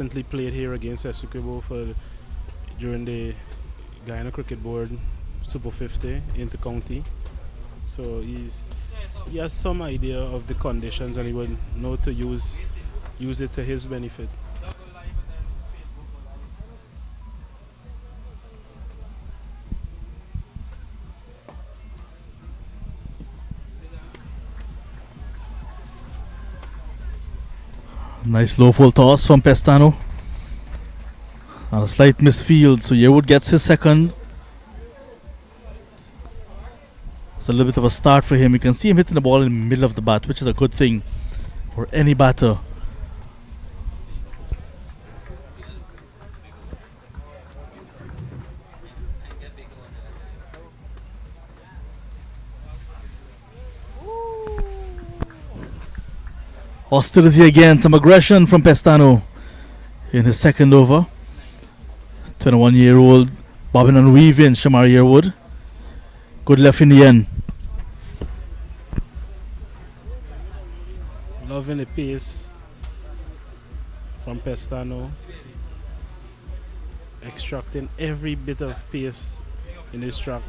recently played here against Essequibo during the Guyana Cricket Board Super 50 inter-county. So he has some idea of the conditions and he will know to use it to his benefit. Nice low full toss from Pestano. And a slight misfield, so Yearwood gets his second. It's a little bit of a start for him. You can see him hitting the ball in the middle of the bat, which is a good thing for any batter. Hostility again, some aggression from Pestano in his second over. 21-year-old bobbing and weaving Shamar Yearwood. Good left in the end. Loving the pace from Pestano. Extracting every bit of pace in his track.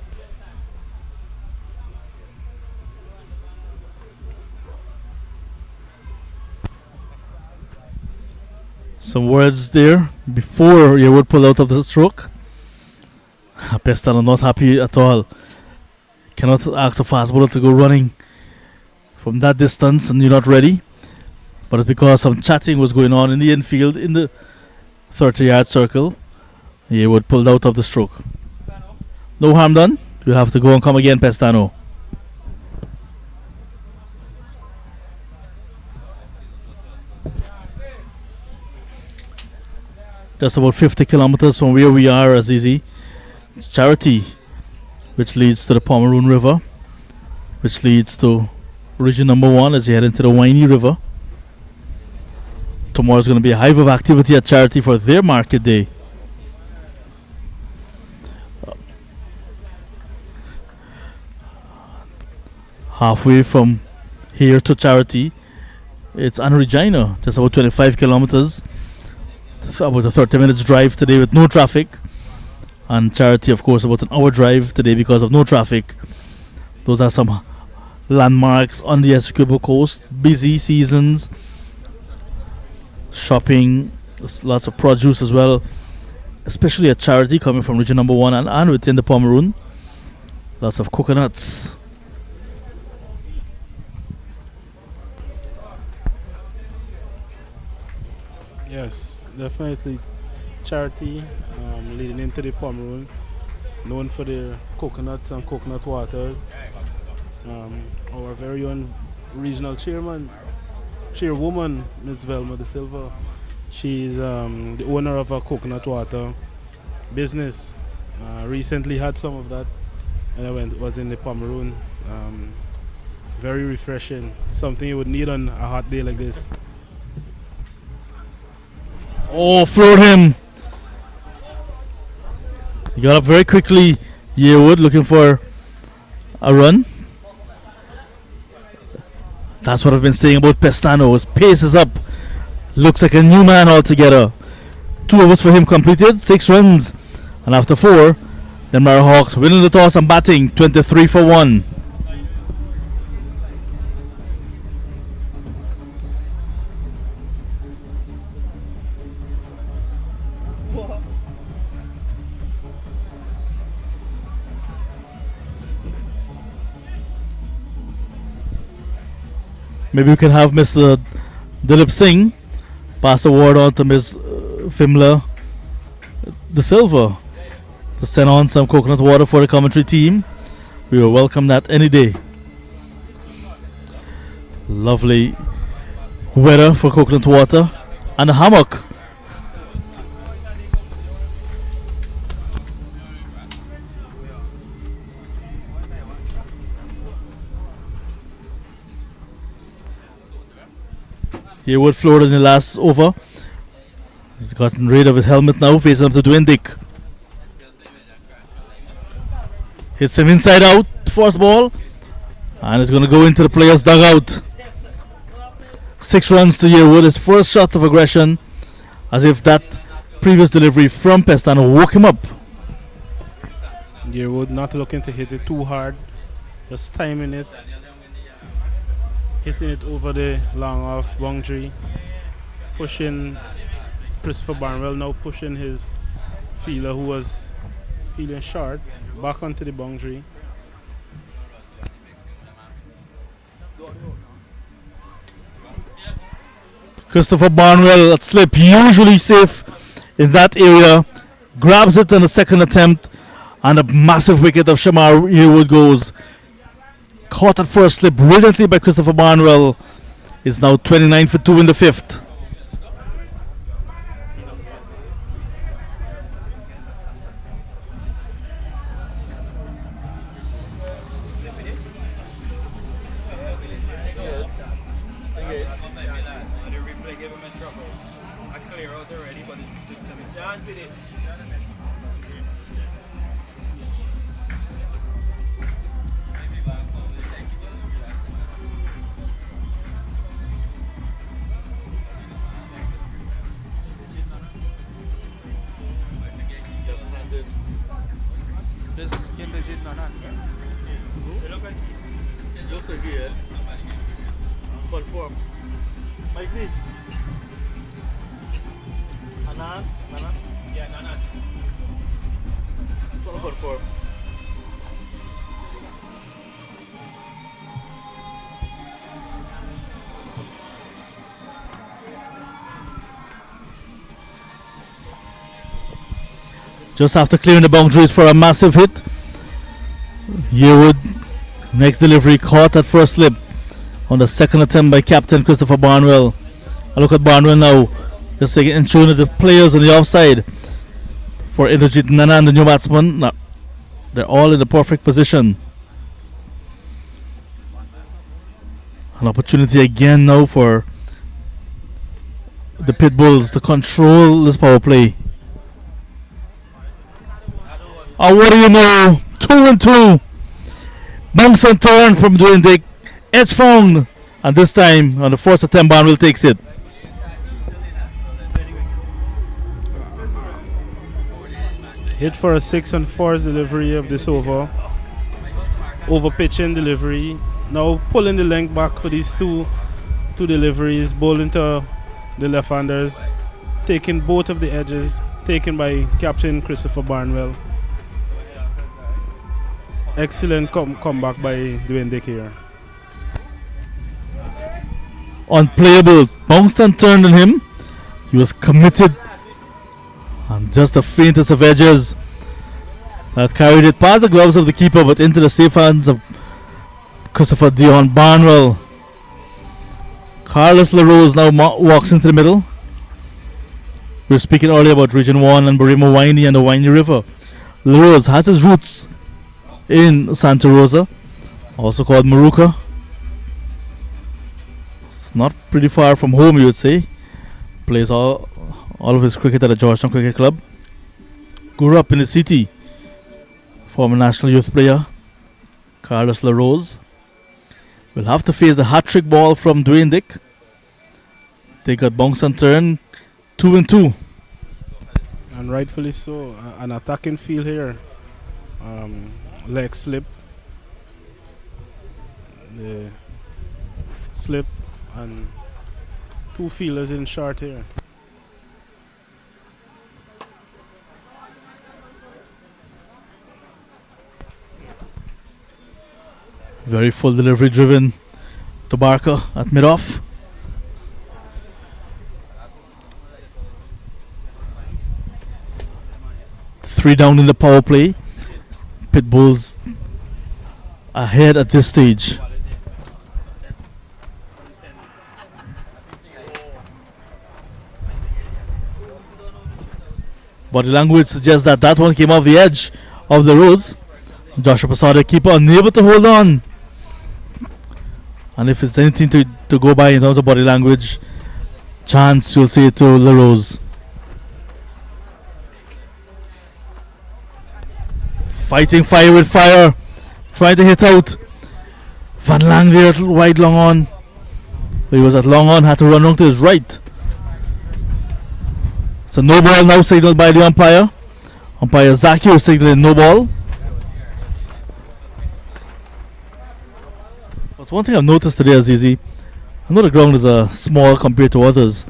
Some words there before Yearwood pull out of the stroke. Pestano not happy at all. Cannot ask a fast bowler to go running from that distance and you're not ready. But it's because some chatting was going on in the infield in the 30-yard circle. Yearwood pulled out of the stroke. No harm done. You'll have to go and come again, Pestano. Just about 50 kilometers from where we are, Azizi. It's Charity, which leads to the Pomeroon River, which leads to region number 1 as you head into the Winey River. Tomorrow's going to be a hive of activity at Charity for their market day. Halfway from here to Charity, it's Anna Regina, just about 25 kilometers. About a 30 minutes drive today with no traffic. And Charity, of course, about an hour drive today because of no traffic. Those are some landmarks on the Essequibo coast. Busy seasons. Shopping. There's lots of produce as well. Especially at Charity coming from region number 1 and within the Pomeroon. Lots of coconuts. Yes, definitely Charity leading into the Pomeroon, known for their coconuts and coconut water. Our very own regional chairwoman, Ms. Velma De Silva, she's the owner of a coconut water business. Recently had some of that, and was in the Pomeroon. Very refreshing, something you would need on a hot day like this. Oh, floored him. He got up very quickly. Yearwood looking for a run. That's what I've been saying about Pestano. His pace is up. Looks like a new man altogether. 2 overs for him completed, 6 runs. And after 4, the Marahawks winning the toss and batting 23 for 1. Maybe we can have Mr. Dilip Singh pass the word on to Ms. Fimla De Silva to send on some coconut water for the commentary team. We will welcome that any day. Lovely weather for coconut water and a hammock. Yearwood floored in the last over. He's gotten rid of his helmet now, facing up to Dwayne Dick. Hits him inside out, first ball, and it's going to go into the player's dugout. 6 runs to Yearwood, his first shot of aggression, as if that previous delivery from Pestano woke him up. Yearwood not looking to hit it too hard, just timing it, hitting it over the long off boundary, pushing Christopher Barnwell, now pushing his fielder who was feeling short back onto the boundary. Christopher Barnwell at slip, usually safe in that area, grabs it in the second attempt, and a massive wicket of Shamar Yearwood goes. Caught at first slip brilliantly by Christopher Barnwell. Is now 29 for 2 in the fifth. Just after clearing the boundaries for a massive hit, Yearwood, next delivery caught at first slip on the second attempt by captain Christopher Barnwell. A look at Barnwell now, just ensuring that the players on the offside for Indrajit Nanan, the new batsman, they're all in the perfect position. An opportunity again now for the Pitbulls to control this power play. Oh, what do you know? 2 and 2. Bounce and turn from Dwayne Dick. Edge found. And this time, on the first attempt, Barnwell takes it. Hit for a 6 and 4's delivery of this over. Over pitching delivery. Now pulling the length back for these two deliveries. Bowling to the left-handers. Taking both of the edges. Taken by Captain Christopher Barnwell. Excellent comeback by Dwayne Dick here. Unplayable. Bounced and turned on him. He was committed. And just the faintest of edges that carried it past the gloves of the keeper but into the safe hands of Christopher Dion Barnwell. Carlos LaRose now walks into the middle. We were speaking earlier about Region 1 and Barimo Winey and the Winey River. LaRose has his roots in Santa Rosa, also called Maruka. It's not pretty far from home, you would say. Plays all of his cricket at the Georgetown Cricket Club. Grew up in the city. Former national youth player Carlos LaRose will have to face the hat-trick ball from Dwayne Dick. They got bounce and turn, 2 and 2. And rightfully so. An attacking field here. Leg slip. The slip and two fielders in short here. Very full delivery driven to Barker at mid-off. Three down in the power play. Pitbulls ahead at this stage. Body language suggests that that one came off the edge of the rows. Joshua Posada, keeper, unable to hold on. And if it's anything to go by in terms of body language, chance you'll see it to LaRose. Fighting fire with fire. Trying to hit out. Van Lange there, wide long on. He was at long on, had to run around to his right. It's a no ball now signaled by the umpire. Umpire Zakir signaling no ball. But one thing I've noticed today, Azizi, I know the ground is small compared to others,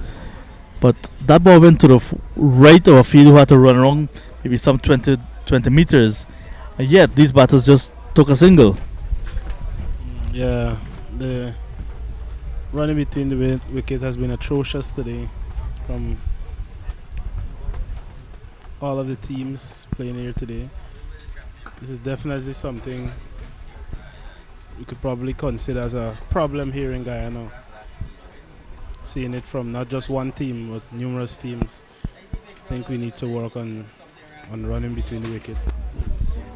but that ball went to the right of a field who had to run around maybe some 20 meters, and yet these batters just took a single. Yeah, the running between the wicket has been atrocious today from all of the teams playing here today. This is definitely something we could probably consider as a problem here in Guyana. Seeing it from not just one team but numerous teams. I think we need to work on running between the wicket.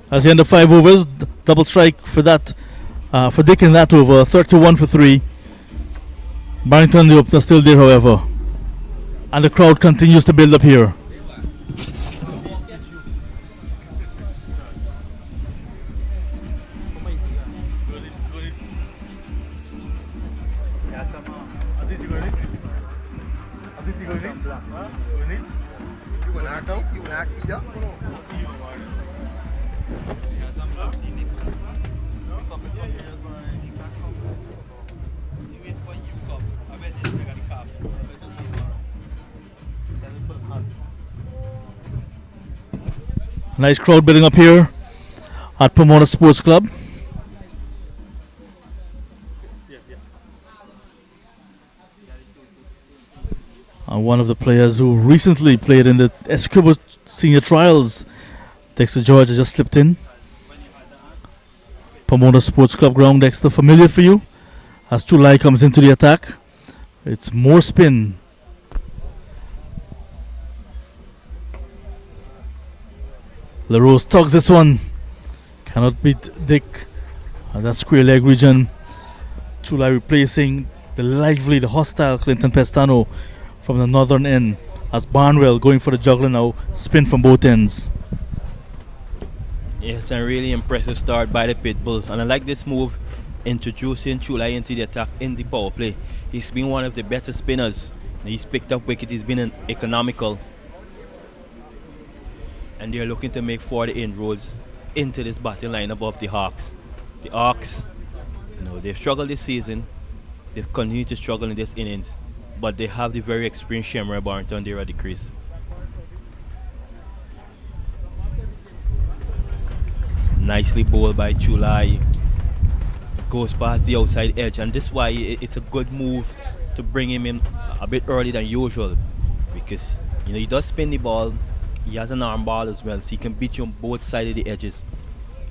As the end of 5 overs, double strike for that, for Dick in that over, 31 for 3. Barrington the opener still there, however, and the crowd continues to build up here. Nice crowd building up here at Pamona Sports Club. And one of the players who recently played in the Essequibo Senior Trials, Dexter George, has just slipped in. Pamona Sports Club ground, Dexter, familiar for you? As Chulai comes into the attack, it's more spin. LaRose tugs this one. Cannot beat Dick. That square leg region. Chulai replacing the lively, the hostile Clinton Pestano from the northern end. As Barnwell going for the juggler now. Spin from both ends. Yes, a really impressive start by the Pitbulls. And I like this move, introducing Chulai into the attack in the power play. He's been one of the better spinners. He's picked up wicket. He's been economical. And they're looking to make further inroads into this batting lineup of the Hawks. The Hawks, they've struggled this season. They've continued to struggle in this innings. But they have the very experienced Shamrock Barrington there at the crease. Nicely bowled by Chulai. Goes past the outside edge, and this is why it's a good move to bring him in a bit early than usual, because he does spin the ball. He has an arm ball as well, so he can beat you on both sides of the edges.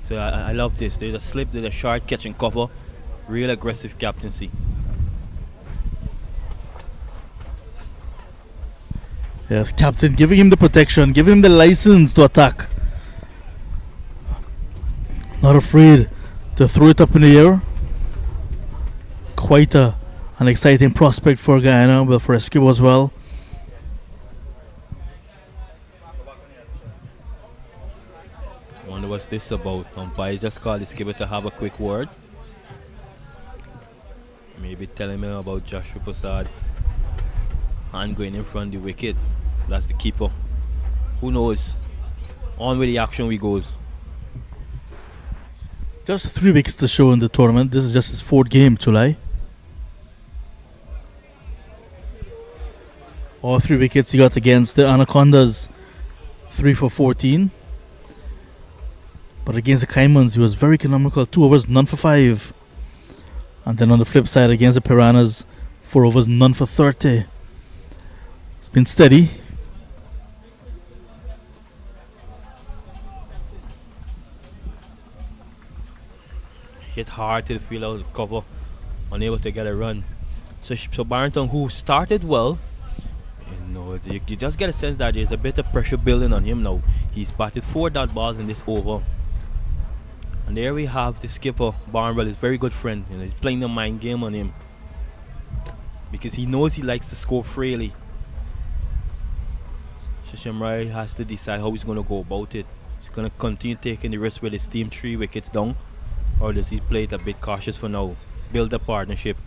So I love this. There's a slip, there's a short catch and cover. Real aggressive captaincy. Yes, captain giving him the protection, giving him the license to attack. Not afraid to throw it up in the air. Quite an exciting prospect for Guyana, well, for Essequibo as well. I wonder what's this about. Umpire just called Essequibo to have a quick word. Maybe telling him about Joshua Prasad and going in front of the wicket. That's the keeper. Who knows? On with the action we goes. Just 3 wickets to show in the tournament. This is just his 4th game, July. All 3 wickets he got against the Anacondas. 3 for 14. But against the Caimans, he was very economical. 2 overs, none for 5. And then on the flip side, against the Piranhas, 4 overs, none for 30. It's been steady. Hit hard to the field out of cover, unable to get a run. So Barrington, who started well, you just get a sense that there's a bit of pressure building on him now. He's batted 4 dot balls in this over. And there we have the skipper, Barnwell, his very good friend. He's playing the mind game on him, because he knows he likes to score freely. Shashamrai has to decide how he's going to go about it. He's going to continue taking the risk with his team 3 wickets down, or does he play it a bit cautious for now? Build a partnership.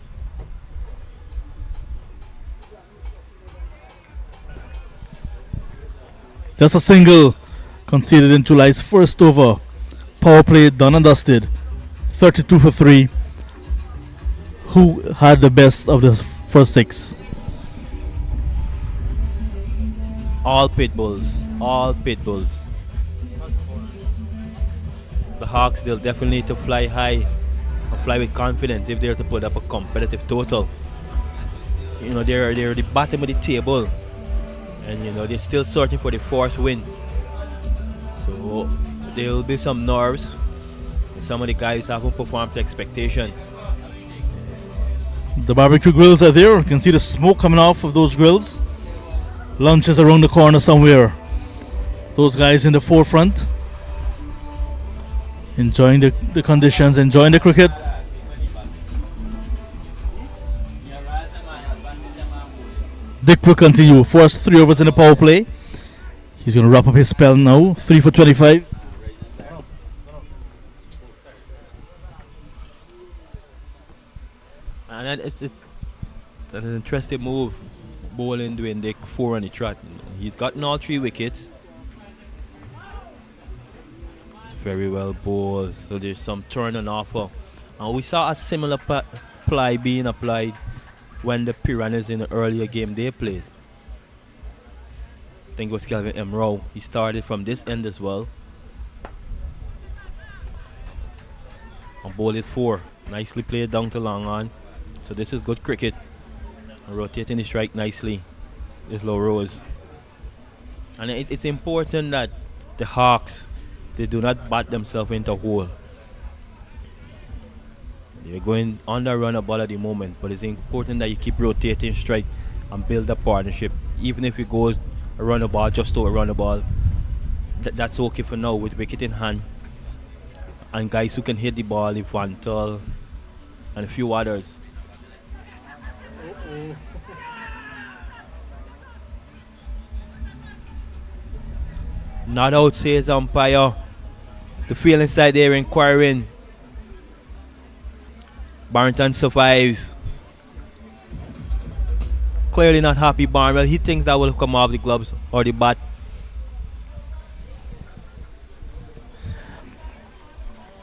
Just a single conceded in July's first over. Power play done and dusted. 32 for 3. Who had the best of the first 6? All Pitbulls. All Pitbulls. The Hawks, they'll definitely need to fly high and fly with confidence if they're to put up a competitive total. You know, they're at the bottom of the table, and you know they're still searching for the fourth win. So there will be some nerves. Some of the guys haven't performed to expectation. The barbecue grills are there. You can see the smoke coming off of those grills. Lunch is around the corner somewhere. Those guys in the forefront, enjoying the conditions, enjoying the cricket. Dick will continue. First 3 overs in the power play. He's going to wrap up his spell now. 3 for 25. And it's an interesting move, bowling Dwayne Dick 4 on the trot. He's gotten all 3 wickets. Very well bowled, so there's some turn on offer. And we saw a similar ply being applied when the Piranhas in the earlier game they played. I think it was Kelvin M. Rowe. He started from this end as well. And ball is 4. Nicely played down to Lange. So this is good cricket. Rotating the strike nicely. This low Rose. And it's important that the Hawks, they do not bat themselves into a hole. They're going on the run a ball at the moment, but it's important that you keep rotating strike and build a partnership. Even if it goes a run a ball, just to a run a ball, that's okay for now with wicket in hand. And guys who can hit the ball, if Van Tall and a few others. Not out, says umpire. The field inside there inquiring. Barrington survives. Clearly not happy, Barnwell. He thinks that will come off the gloves or the bat.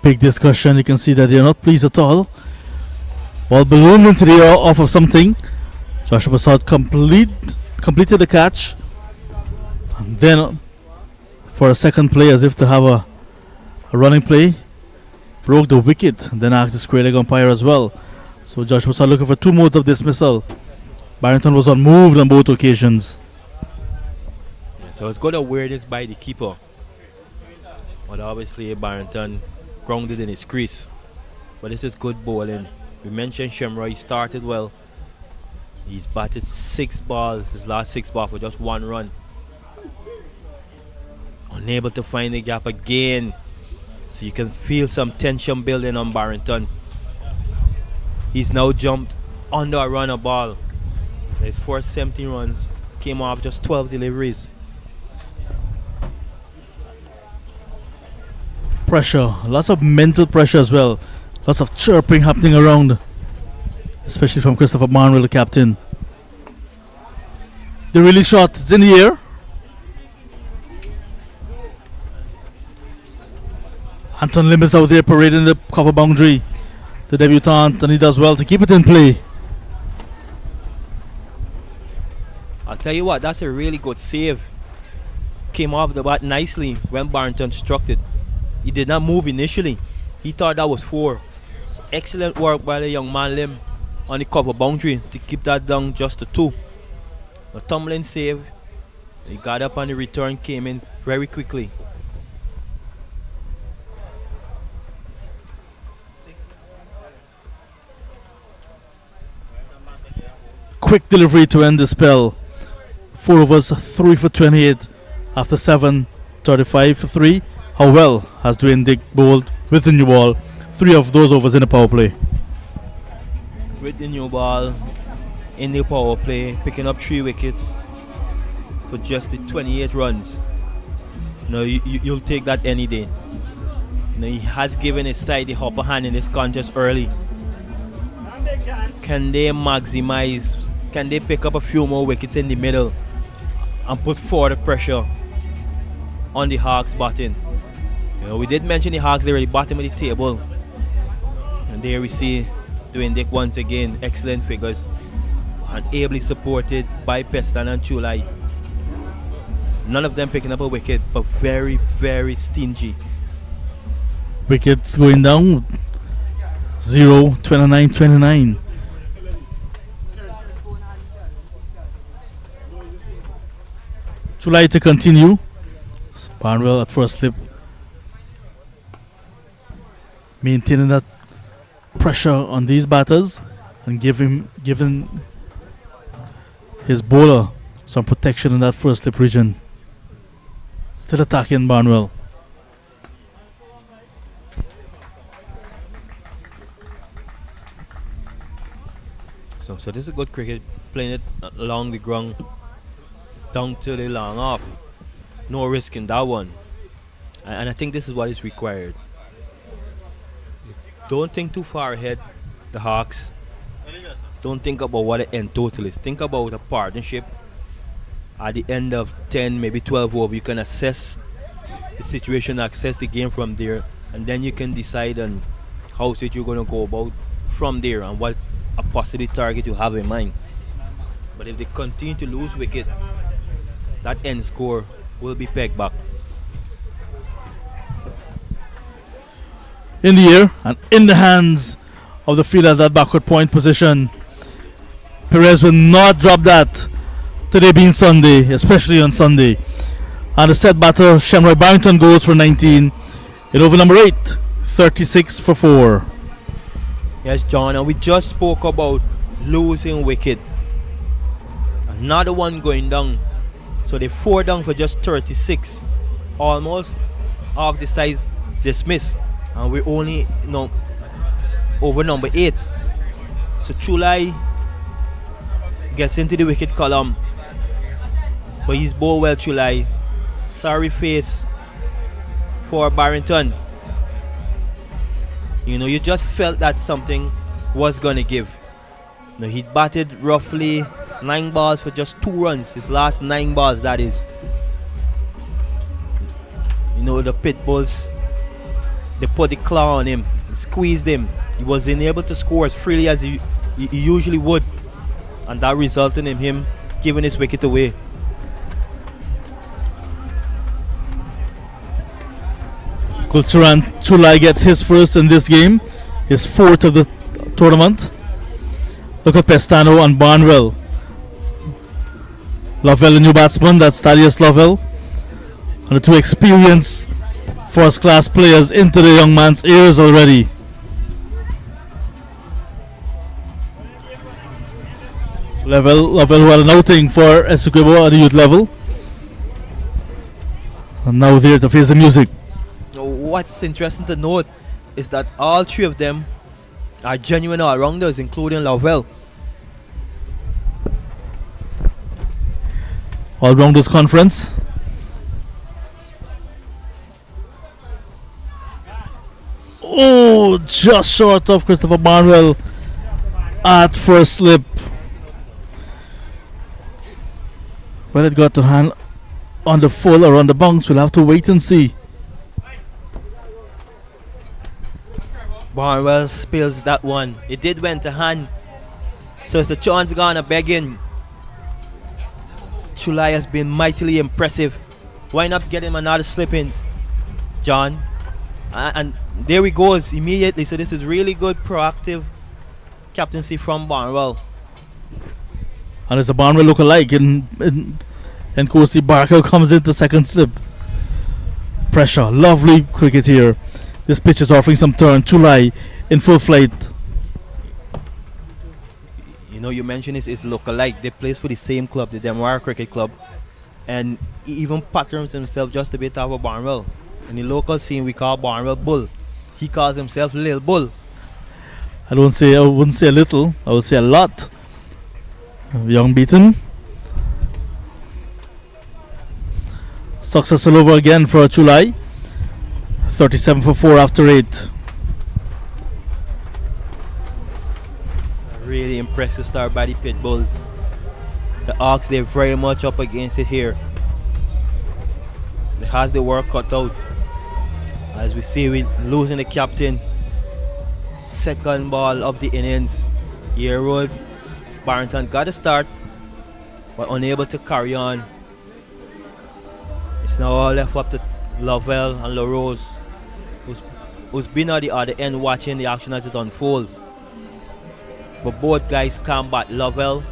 Big discussion. You can see that they're not pleased at all. Ball ballooned into the air off of something. Joshua Prasad completed the catch. And then for a second play, as if to have a running play, broke the wicket, and then asked the square leg umpire as well. So Joshua Prasad looking for 2 modes of dismissal. Barrington was unmoved on both occasions. Yeah, so it's good awareness by the keeper. But obviously Barrington grounded in his crease. But this is good bowling. We mentioned Shemroy, he started well. He's batted 6 balls, his last 6 balls for just 1 run. Unable to find the gap again. So you can feel some tension building on Barrington. He's now jumped under a runner ball. His first 17 runs came off just 12 deliveries. Pressure, lots of mental pressure as well. Lots of chirping happening around, especially from Christopher Marnwell, the captain. The release shot, it's in the air. Anton Lim is out there parading the cover boundary. The debutant, and he does well to keep it in play. I'll tell you what, that's a really good save. Came off the bat nicely when Barrington struck it. He did not move initially. He thought that was 4. It's excellent work by the young man Lim on the cover boundary to keep that down just to 2. A tumbling save. He got up on the return, came in very quickly. Quick delivery to end the spell. 4 overs, 3 for 28 after 7, 35 for 3. How well has Dwayne Dick bowled with the new ball? 3 of those overs in the power play. With the new ball in the power play, picking up 3 wickets for just the 28 runs. You know, you'll take that any day. You know, he has given his side the upper hand in this contest early. Can they maximize? Can they pick up a few more wickets in the middle and put forward the pressure on the Hawks batting. We did mention the Hawks, they're at the bottom of the table. And there we see Dwayne Dick once again, excellent figures. And ably supported by Pestan and Chulai. None of them picking up a wicket, but very, very stingy. Wickets going down. 0, 29, 29. Chulai to continue. Barnwell at first slip. Maintaining that pressure on these batters and giving his bowler some protection in that first slip region. Still attacking Barnwell. So this is good cricket, playing it along the ground, down to the long off. No risk in that one. And I think this is what is required. Don't think too far ahead, the Hawks. Don't think about what the end total is. Think about a partnership. At the end of 10, maybe 12 over, you can assess the situation, assess the game from there, and then you can decide on how you're going to go about from there and what a possible target you have in mind. But if they continue to lose wicket, that end score will be pegged back. In the air and in the hands of the fielder at that backward point position. Perez will not drop that, today being Sunday, especially on Sunday. And the set batter, Shamroy Barrington, goes for 19 in over number 8, 36 for 4. Yes, John, and we just spoke about losing wicket. Another one going down. So they 4 down for just 36. Almost half the size dismissed. And we're only over number 8. So Chulai gets into the wicket column. But he's bowled well, Chulai. Sorry face for Barrington. You just felt that something was going to give. He batted roughly 9 balls for just 2 runs. His last 9 balls, that is. The Pitbulls, they put the claw on him, squeezed him. He wasn't able to score as freely as he usually would. And that resulted in him giving his wicket away. Kulturan Chulai gets his first in this game, his 4th of the tournament. Look at Pestano and Barnwell. Lovell, a new batsman, that's Thaddeus Lovell. And the 2 experienced first class players into the young man's ears already. Lovell who had an outing for Essequibo at the youth level. And now there to face the music. What's interesting to note is that all 3 of them are genuine all-rounders, including Lovell. All-rounders conference. Oh, just short of Christopher Barnwell at first slip. When it got to hand on the full or on the bounce, we'll have to wait and see. Barnwell spills that one. It did went to hand. So it's the chance gone begging. Chulai has been mightily impressive. Why not get him another slip in, John? And there he goes immediately. So this is really good proactive captaincy from Barnwell. And it's a Barnwell look-alike and Kosi Barker comes into second slip. Pressure, lovely cricket here. This pitch is offering some turn. Chulai in full flight. You mentioned it's look-alike. They play for the same club, the Demar Cricket Club. And he even patterns himself just a bit over Barnwell. In the local scene, we call Barnwell Bull. He calls himself Lil Bull. I wouldn't say a little. I would say a lot. Young beaten. Successful over again for Chulai. 37 for 4 after 8. Really impressive start by the Pitbulls. The Hawks, they're very much up against it here. The has the work cut out. As we see, we losing the captain. Second ball of the innings. Here road. Barrington got a start, but unable to carry on. It's now all left up to Lovell and LaRose, who's been at the other end watching the action as it unfolds. But both guys come back. Lovell,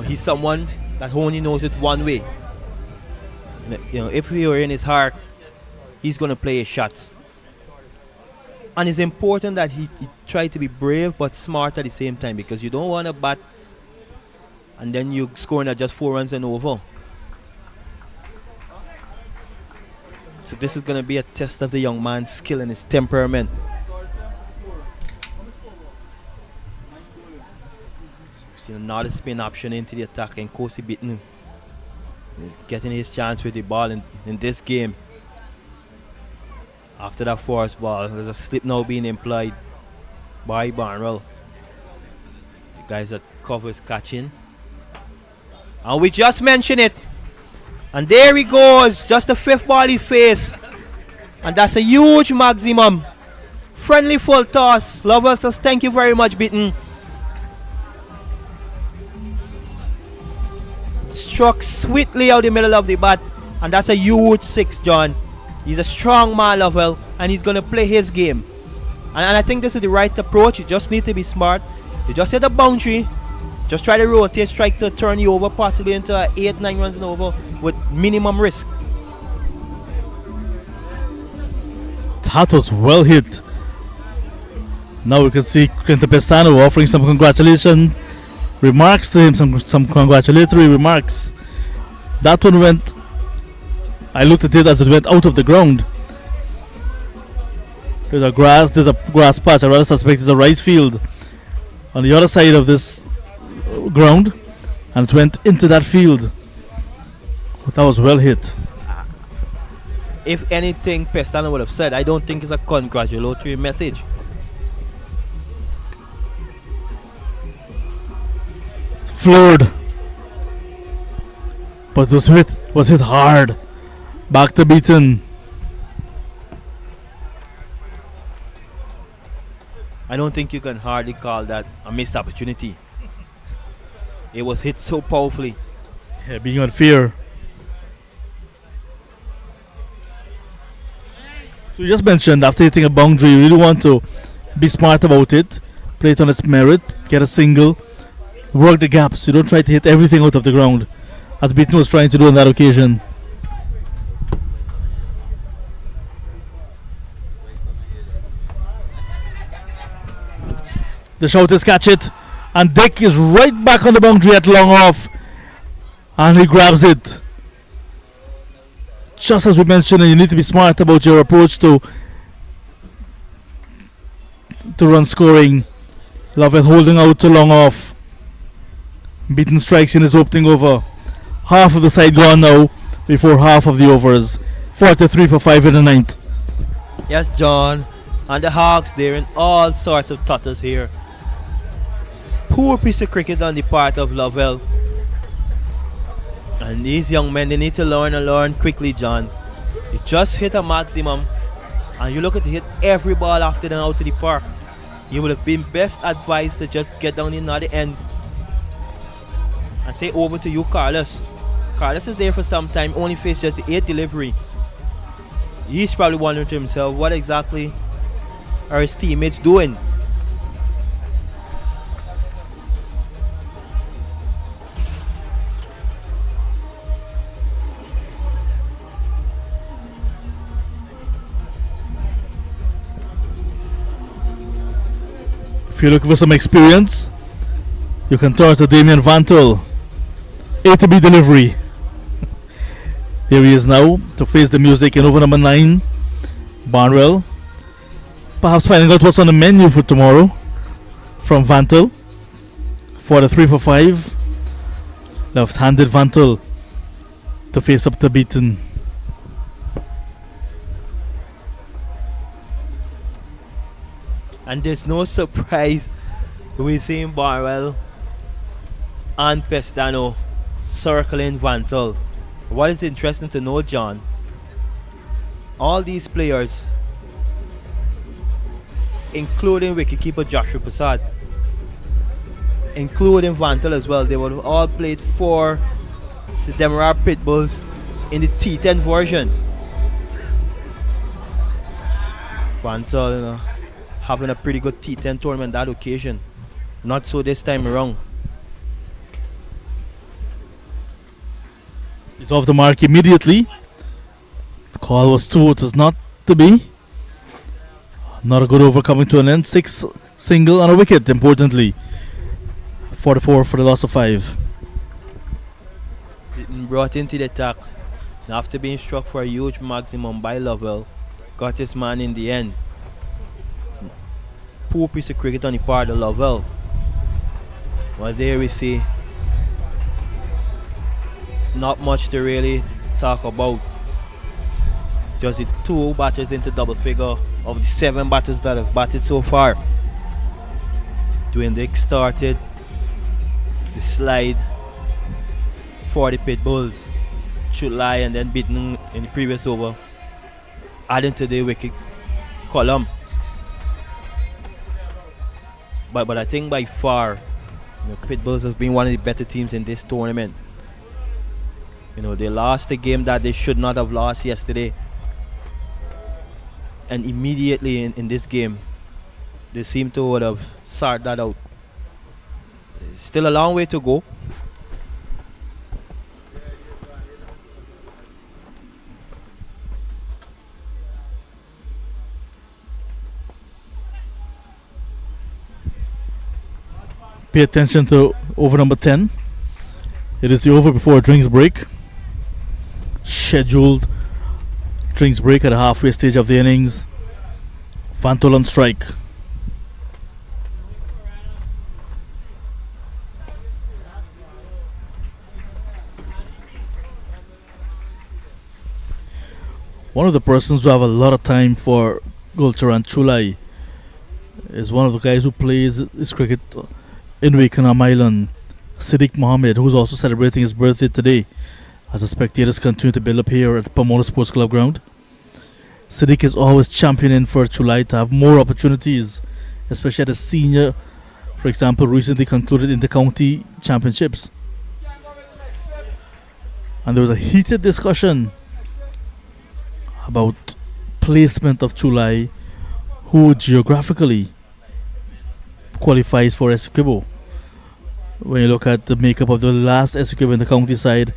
he's someone that only knows it one way. If he were in his heart, he's going to play his shots. And it's important that he try to be brave but smart at the same time, because you don't want to bat and then you scoring at just 4 runs and over. So this is going to be a test of the young man's skill and his temperament. See another spin option into the attack, and Kosi Bitnu is getting his chance with the ball in this game. After that forced ball, there's a slip now being employed by Barnwell. The guys that covers catching. And we just mentioned it. And there he goes, just the 5th ball he's faced. And that's a huge maximum. Friendly full toss. Lovell says thank you very much, Bitten. Struck sweetly out the middle of the bat. And that's a huge 6, John. He's a strong man, Lovell, and he's going to play his game. And I think this is the right approach. You just need to be smart. You just hit a boundary. Just try to rotate, try to turn you over, possibly into 8-9 runs and over with minimum risk. That was well hit. Now we can see Quinton Pestano offering some congratulation remarks to him, some congratulatory remarks. That one went, I looked at it as it went out of the ground. There's a grass patch. I rather suspect it's a rice field on the other side of this ground, and it went into that field. But that was well hit. If anything Pestano would have said, I don't think it's a congratulatory message. Floored, but was hit hard. Back to Beaton. I don't think you can hardly call that a missed opportunity. It was hit so powerfully. Yeah, being unfair. So you just mentioned after hitting a boundary, you really want to be smart about it, play it on its merit, get a single, work the gaps. You don't try to hit everything out of the ground, as Beaton was trying to do on that occasion. The shouters catch it, and Dick is right back on the boundary at long off, and he grabs it. Just as we mentioned, you need to be smart about your approach to run scoring. Lovell holding out to long off. Beaton strikes in his opening over. Half of the side gone now before half of the overs. 43 for 5 in the ninth. Yes, John. And the Hawks, they're in all sorts of tutters here. Poor piece of cricket on the part of Lovell. And these young men, they need to learn quickly, John. You just hit a maximum, and you look at hit every ball after them out to the park. You would have been best advised to just get down in at the end. And say over to you, Carlos. Carlos is there for some time, only faced just the 8th delivery. He's probably wondering to himself, what exactly are his teammates doing? If you're looking for some experience, you can turn to Damian Vantel. A to B delivery. Here he is now to face the music in over number 9, Barnwell. Perhaps finding out what's on the menu for tomorrow from Vantel. For the 3 for 5. Left-handed Vantel to face up to Beaton. And there's no surprise we're seeing Barnwell and Pestano circling Vantel. What is interesting to know, John, all these players, including wicketkeeper Joshua Prasad, including Vantel as well, they would have all played for the Demerara Pitbulls in the T10 version. Vantel, having a pretty good T10 tournament that occasion. Not so this time around. He's off the mark immediately. The call was 2, it was not to be. Not a good over coming to an end. 6 single and a wicket, importantly. 44 for the loss of 5. Brought into the attack. After being struck for a huge maximum by Lovell, got his man in the end. Poor piece of cricket on the part of Lovell. Well, there we see not much to really talk about. Just the 2 batters into double figure of the 7 batters that have batted so far. Dwayne Dick started the slide for the Pitbulls. Chulai and then beaten in the previous over, adding to the wicket column. But I think by far, Pitbulls has been one of the better teams in this tournament. They lost a game that they should not have lost yesterday. And immediately in this game, they seem to would have sorted that out. Still a long way to go. Pay attention to over number 10. It is the over before a drinks break. Scheduled drinks break at the halfway stage of the innings. Vantel on strike. One of the persons who have a lot of time for Gulcharan Chulai is one of the guys who plays his cricket in Wakenham Island, Siddiq Mohammed, who's also celebrating his birthday today as the spectators continue to build up here at the Pamona Sports Club ground. Siddiq is always championing for Chulai to have more opportunities, especially at the senior, for example, recently concluded inter-county championships. And there was a heated discussion about placement of Chulai, who geographically qualifies for Essequibo. When you look at the makeup of the last Essequibo in the county side,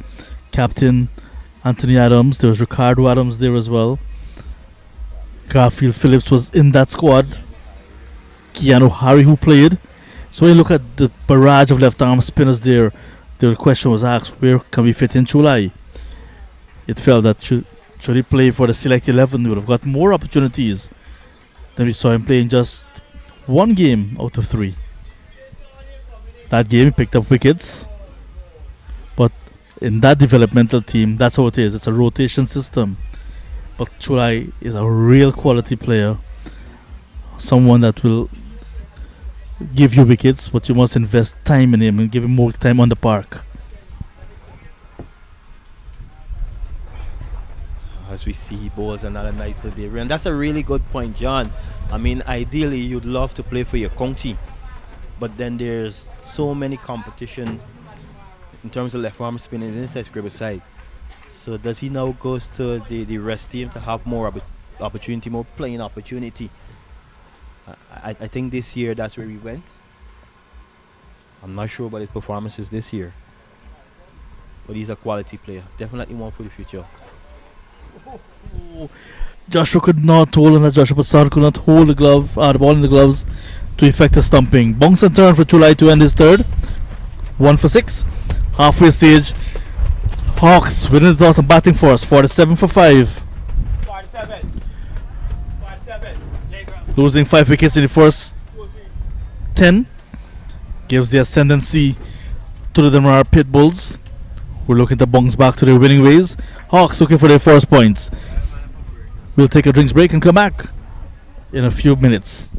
Captain Anthony Adams, there was Ricardo Adams there as well. Garfield Phillips was in that squad. Keanu Harry, who played. So when you look at the barrage of left arm spinners there, the question was asked, where can we fit in Chulai? It felt that should he play for the select 11, he would have got more opportunities than we saw him play in just 1 game out of 3. That game he picked up wickets, but in that developmental team, that's how it is. It's a rotation system. But Chulai is a real quality player, someone that will give you wickets, but you must invest time in him and give him more time on the park. As we see, he bowls another nice delivery, and that's a really good point, John. I mean, ideally you'd love to play for your county, but then there's so many competition in terms of left arm spinning inside Essequibo side. So does he now goes to the rest team to have more opportunity, more playing opportunity? I think this year that's where we went. I'm not sure about his performances this year, but he's a quality player. Definitely one for the future. Joshua could not hold, and Joshua Prasad could not hold the ball in the gloves to effect a stumping. Bounce and turn for Chulai to end his third. 1 for 6. Halfway stage. Hawks winning the toss and batting for us. 47 for 5. 47. Losing 5 wickets in the first 10 gives the ascendancy to the Demerara Pitbulls. We're looking to bounce back to their winning ways. Hawks looking for their first points. We'll take a drinks break and come back in a few minutes.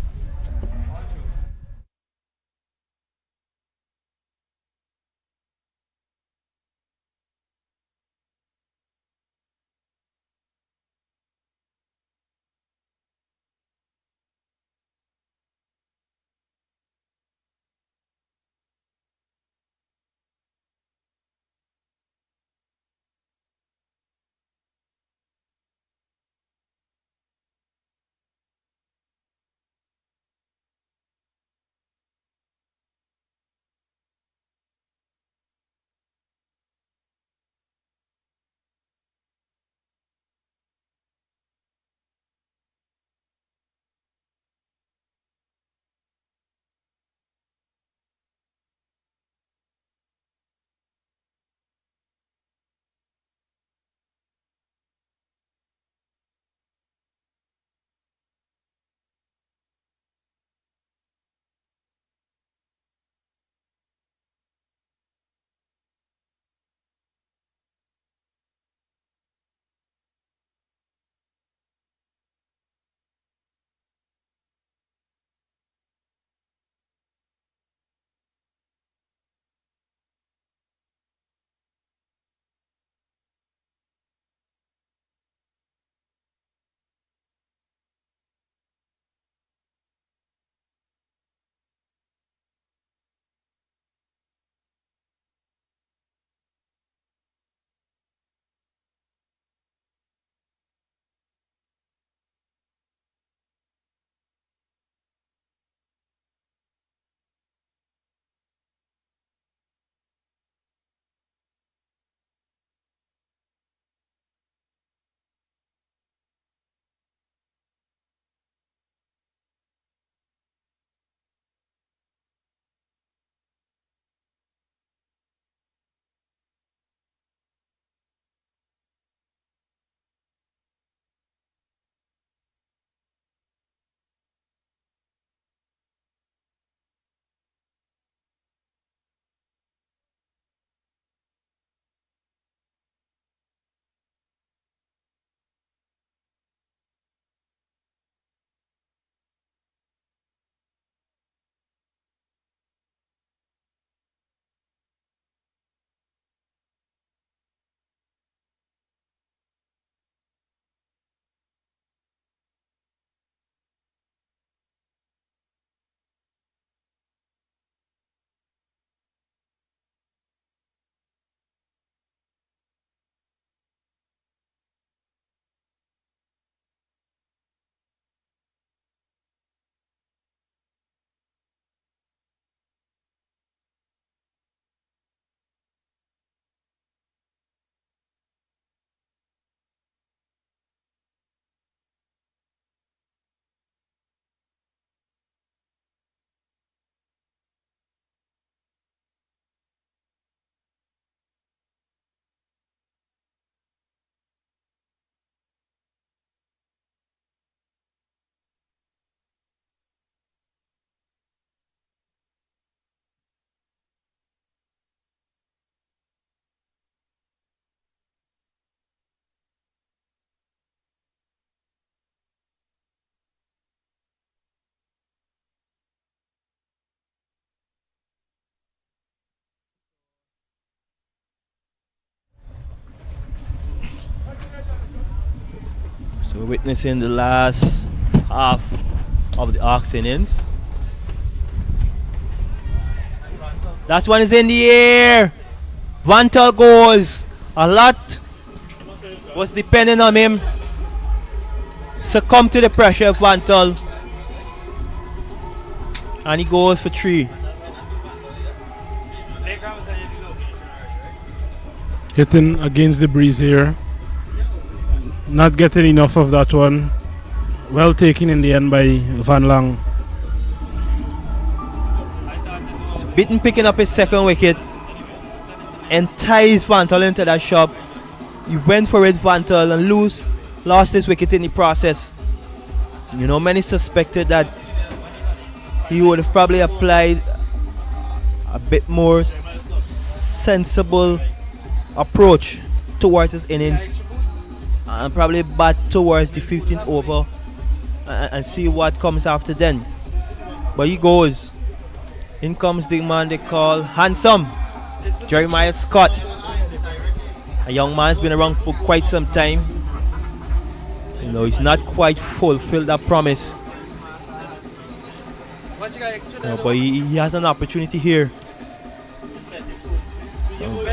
We're witnessing the last half of the Hawks innings. That one is in the air. Vantel goes. A lot was depending on him. Succumb to the pressure of Vantel. And he goes for 3. Hitting against the breeze here. Not getting enough of that one. Well taken in the end by Van Lange. So Bitten picking up his second wicket. Enticed Vantel into that shot. He went for it, Vantel, and lost his wicket in the process. You know, many suspected that he would have probably applied a bit more sensible approach towards his innings and probably bat towards the 15th over and see what comes after then. But he goes. In comes the man they call handsome, Jeremiah Scott. A young man's been around for quite some time. You know, he's not quite fulfilled that promise. But he has an opportunity here.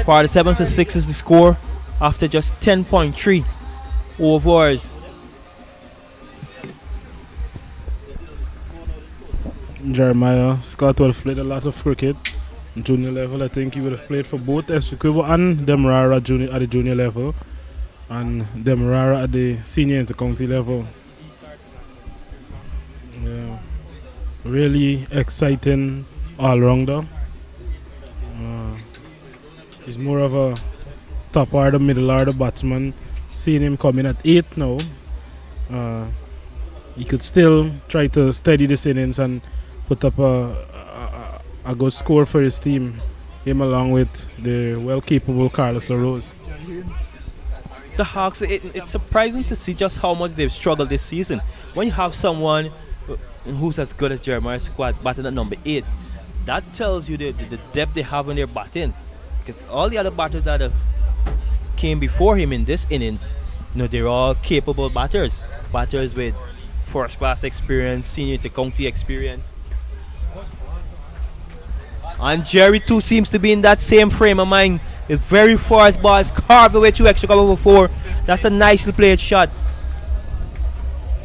47 for 6 is the score after just 10.3 overs. Jeremiah Scott will have played a lot of cricket. Junior level, I think he would have played for both Essequibo and Demerara junior at the junior level, and Demerara at the senior intercounty level. Yeah. Really exciting all-rounder. He's more of a top order, middle order batsman. Seeing him coming at 8 now, he could still try to steady this innings and put up a good score for his team. Him along with the well-capable Carlos LaRose. The Hawks, it's surprising to see just how much they've struggled this season. When you have someone who's as good as Jeremiah Scott batting at number 8, that tells you the depth they have in their batting. Because all the other batters that came before him in this innings, you know, they're all capable batters. Batters with first-class experience, senior to county experience. And Jerry too seems to be in that same frame of mind. The very fast balls carved away 2 extra cover before. That's a nicely played shot.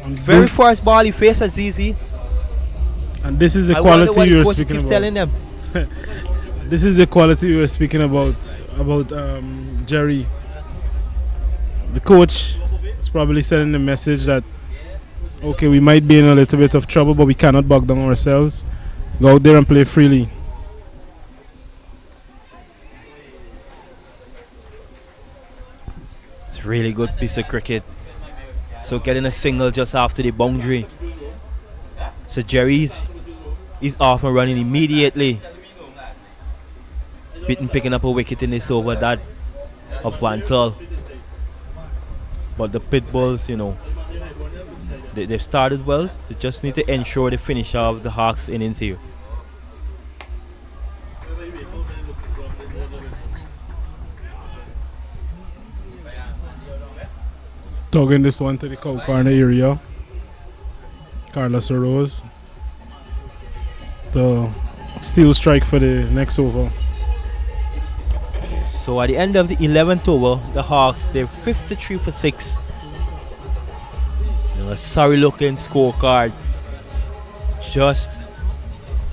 Very fast ball, he faced Azizi. And this is the quality you were speaking about. Telling them. This is the quality we were speaking about Jerry. The coach is probably sending the message that, okay, we might be in a little bit of trouble, but we cannot bog down ourselves. Go out there and play freely. It's a really good piece of cricket. So getting a single just after the boundary. So Jerry's off and running immediately. Bitten picking up a wicket in this over, that of Vantel. But the Pitbulls, you know, they've started well. They just need to ensure the finish of the Hawks innings here. Tugging this one to the cow corner area. Carlos Rose. The steal strike for the next over. So at the end of the 11th over, the Hawks, they're 53 for 6. You know, a sorry looking scorecard. Just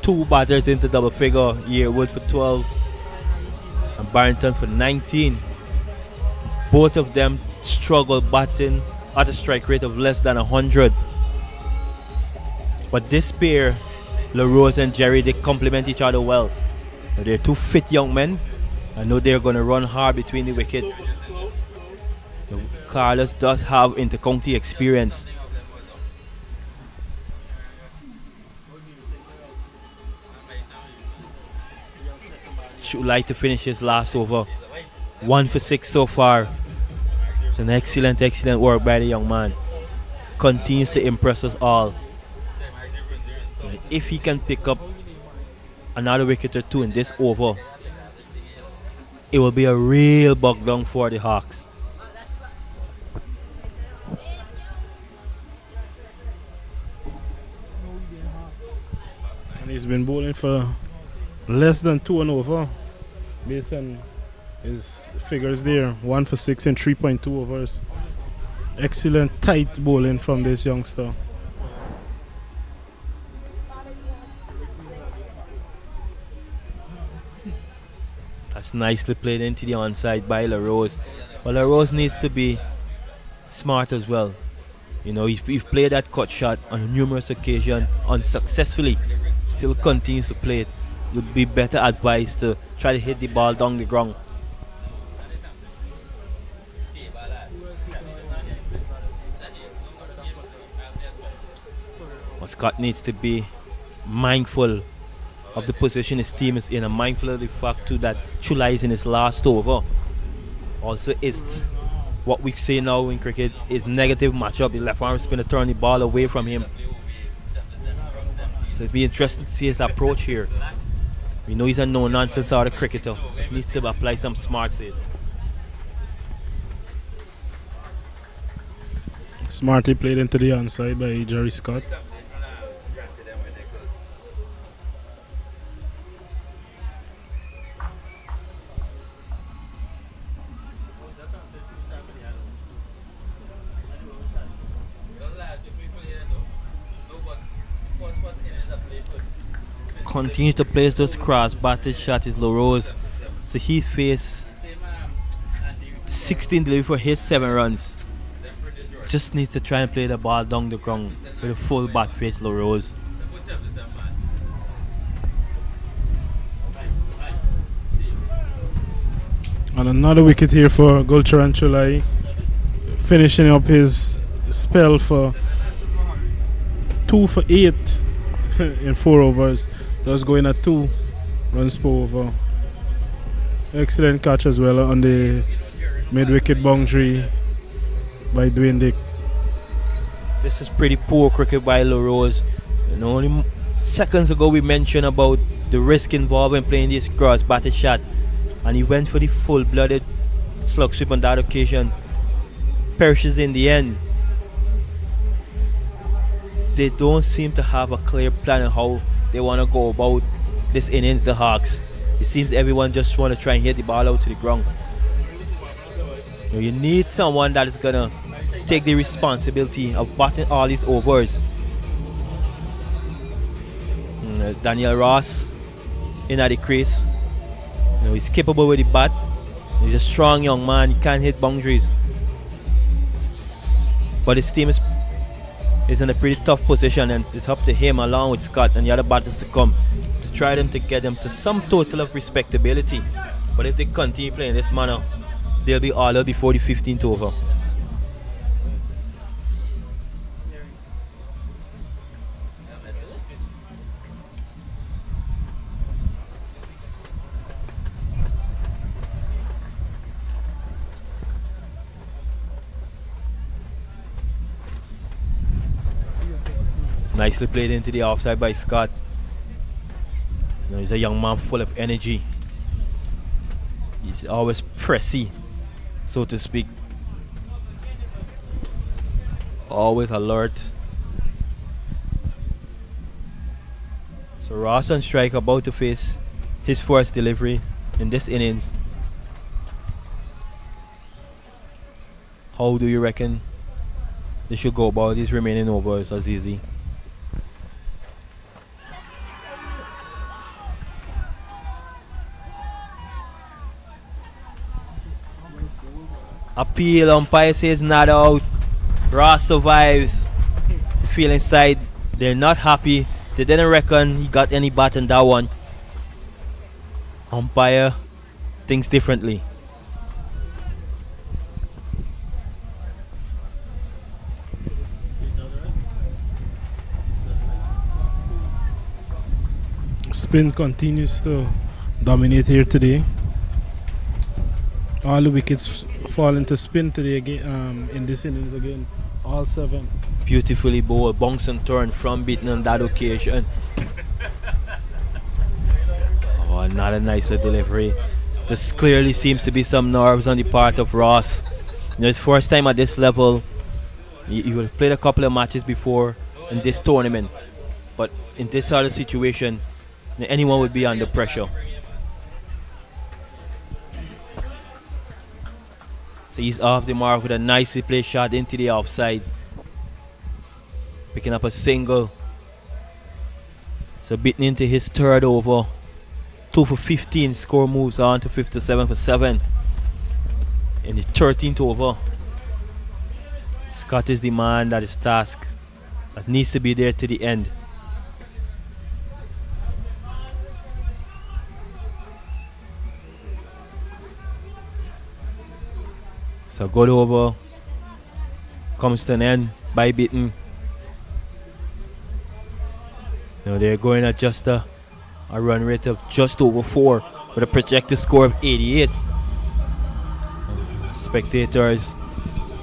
2 batters into double figure. Yearwood for 12 and Barrington for 19. Both of them struggle batting at a strike rate of less than 100. But this pair, LaRose and Jerry, they complement each other well. They're 2 fit young men. I know they're going to run hard between the wicket. Carlos does have inter-county experience. Should like to finish his last over. 1 for 6 so far. It's an excellent work by the young man. Continues to impress us all. If he can pick up another wicket or 2 in this over, it will be a real bug down for the Hawks. And he's been bowling for less than 2 and over based on his figures there. 1 for 6 in 3.2 overs. Excellent tight bowling from this youngster. That's nicely played into the onside by LaRose. But LaRose needs to be smart as well. You know, he's played that cut shot on numerous occasions unsuccessfully. Still continues to play it. Would be better advised to try to hit the ball down the ground. But Scott needs to be mindful of the position his team is in, and mindful of the fact too that Chula is in his last over. Also, it's what we say now in cricket is negative matchup. The left arm spinner turn the ball away from him. So it'll be interesting to see his approach here. We know he's a no-nonsense sort of cricketer. He needs to apply some smarts to it. Smartly played into the onside by Jerry Scott. Continues to place those cross batted shots is LaRose. So he's faced 16 delivery for his 7 runs. Just needs to try and play the ball down the ground with a full bat face LaRose. And another wicket here for Gulcharan Chulai, finishing up his spell for 2 for 8 in 4 overs. Just going at 2 runs per over. Excellent catch as well on the mid-wicket boundary by Dwayne Dick. This is pretty poor cricket by LaRose. You know, only seconds ago we mentioned about the risk involved in playing this cross batted shot, and he went for the full-blooded slug sweep on that occasion. Perishes in the end. They don't seem to have a clear plan on how they want to go about this innings, the Hawks. It seems everyone just want to try and hit the ball out to the ground. You need someone that is going to take the responsibility of batting all these overs. Daniel Ross in at the crease. You know, he's capable with the bat. He's a strong young man. He can't hit boundaries. But his team is in a pretty tough position, and it's up to him along with Scott and the other batters to come to try them to get them to some total of respectability. But if they continue playing this manner, they'll be all out before the 15th over. Nicely played into the offside by Scott. You know, he's a young man full of energy. He's always pressy, so to speak. Always alert. So Ross on strike, about to face his first delivery in this innings. How do you reckon they should go about these remaining overs, Azizi? Appeal, umpire says not out. Ross survives. Feel inside, they're not happy. They didn't reckon he got any bat in that one. Umpire thinks differently. Spin continues to dominate here today. All the wickets fall into spin today again, in this innings again. All 7. Beautifully bowled, bounce and turn from beaten on that occasion. Oh, another nice delivery. This clearly seems to be some nerves on the part of Ross. You know, his first time at this level. He will have played a couple of matches before in this tournament, but in this sort of situation, anyone would be under pressure. So he's off the mark with a nicely placed shot into the offside. Picking up a single. So beating into his third over. 2 for 15, score moves on to 57 for 7. In the 13th over, Scott is the man that is tasked, that needs to be there to the end. So good over comes to an end by beating. They're going at just a run rate of just over 4 with a projected score of 88. Spectators,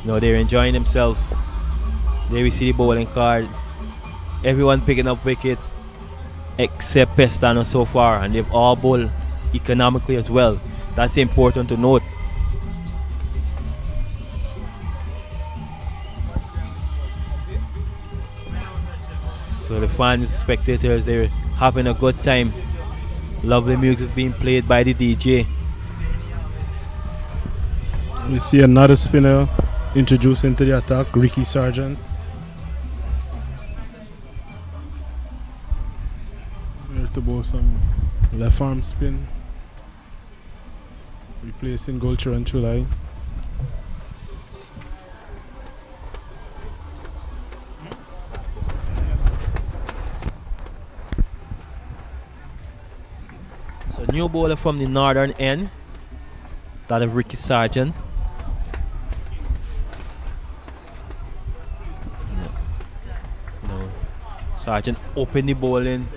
they're enjoying themselves. There we see the bowling card. Everyone picking up wicket except Pestano so far, and they've all bowled economically as well. That's important to note. So the fans, spectators, they're having a good time. Lovely music being played by the DJ. We see another spinner introduced into the attack, Ricky Sargent. Here to bowl some left arm spin, replacing Gulcher and Chulai. So new bowler from the northern end, that of Ricky Sargent. No. Sargent opened the bowling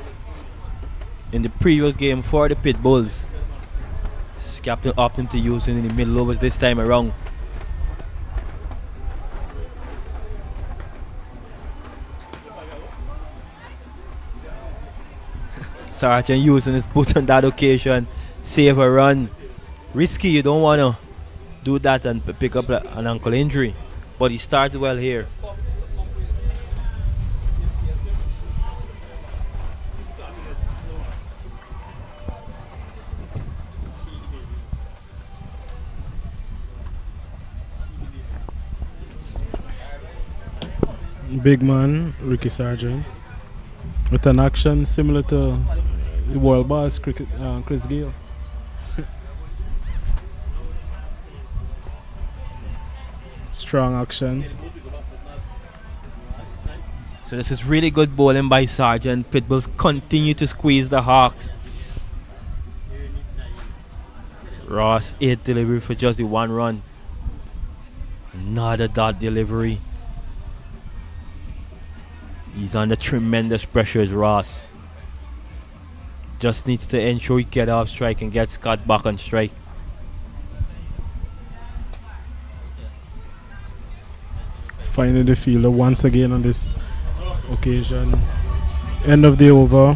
in the previous game for the Pitbulls. Captain opting to use it in the middle overs this time around. Sargent using his boot on that occasion, save a run. Risky, you don't want to do that and pick up an ankle injury, but he started well here. Big man, Ricky Sargent, with an action similar to the world boss, Chris Gayle. Strong action. So this is really good bowling by Sargent. Pitbulls continue to squeeze the Hawks. Ross, 8 delivery for just the 1 run. Another dot delivery. He's under tremendous pressure as Ross. Just needs to ensure he get off strike and get Scott back on strike. Finding the fielder once again on this occasion. End of the over.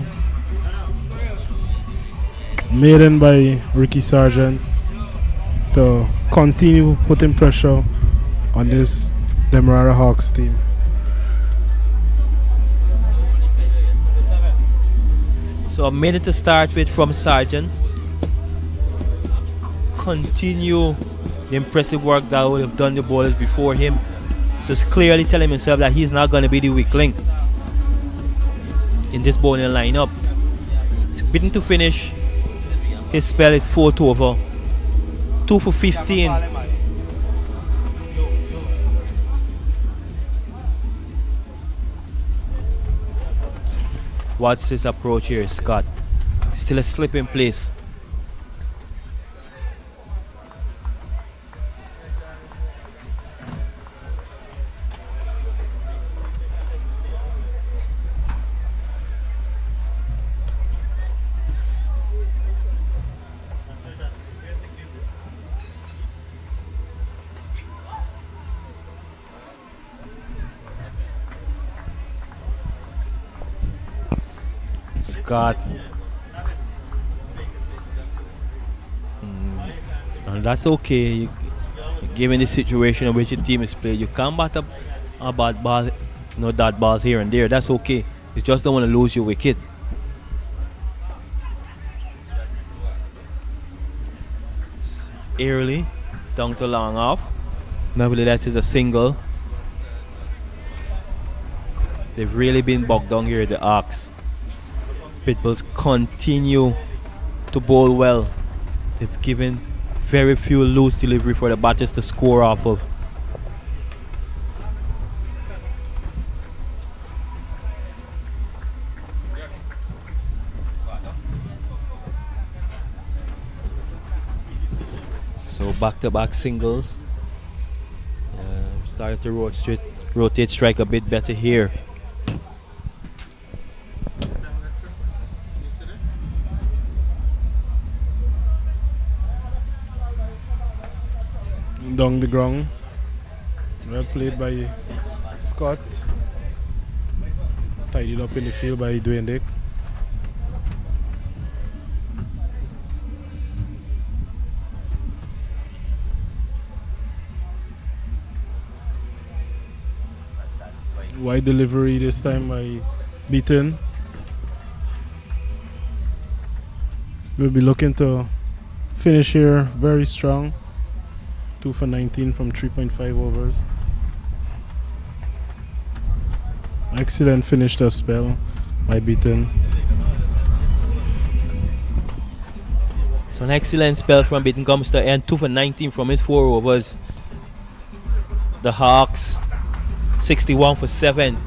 Maiden by Ricky Sargent to continue putting pressure on this Demerara Hawks team. So a minute to start with from Sargent. Continue the impressive work that would have done the bowlers before him. So he's clearly telling himself that he's not going to be the weak link in this bowling lineup. So beaten to finish. His spell is 4th over. 2 for 15. What's his approach here, Scott? Still a slip in place. Scott. And that's okay. Given the situation in which your team is played, you can't bat up a bad ball, dot balls here and there. That's okay. You just don't want to lose your wicket. Early, down to long off. Nevertheless, it's a single. They've really been bogged down here, the Ox. Pitbulls continue to bowl well. They've given very few loose delivery for the batters to score off of. So back-to-back singles. Started to rotate strike a bit better here. Down the ground. Well played by Scott. Tidied up in the field by Dwayne Dick. Wide delivery this time by Beaton. We'll be looking to finish here very strong. 2 for 19 from 3.5 overs. Excellent finish to spell by Beaton. So an excellent spell from Beaton comes to end. 2 for 19 from his 4 overs. The Hawks 61 for 7.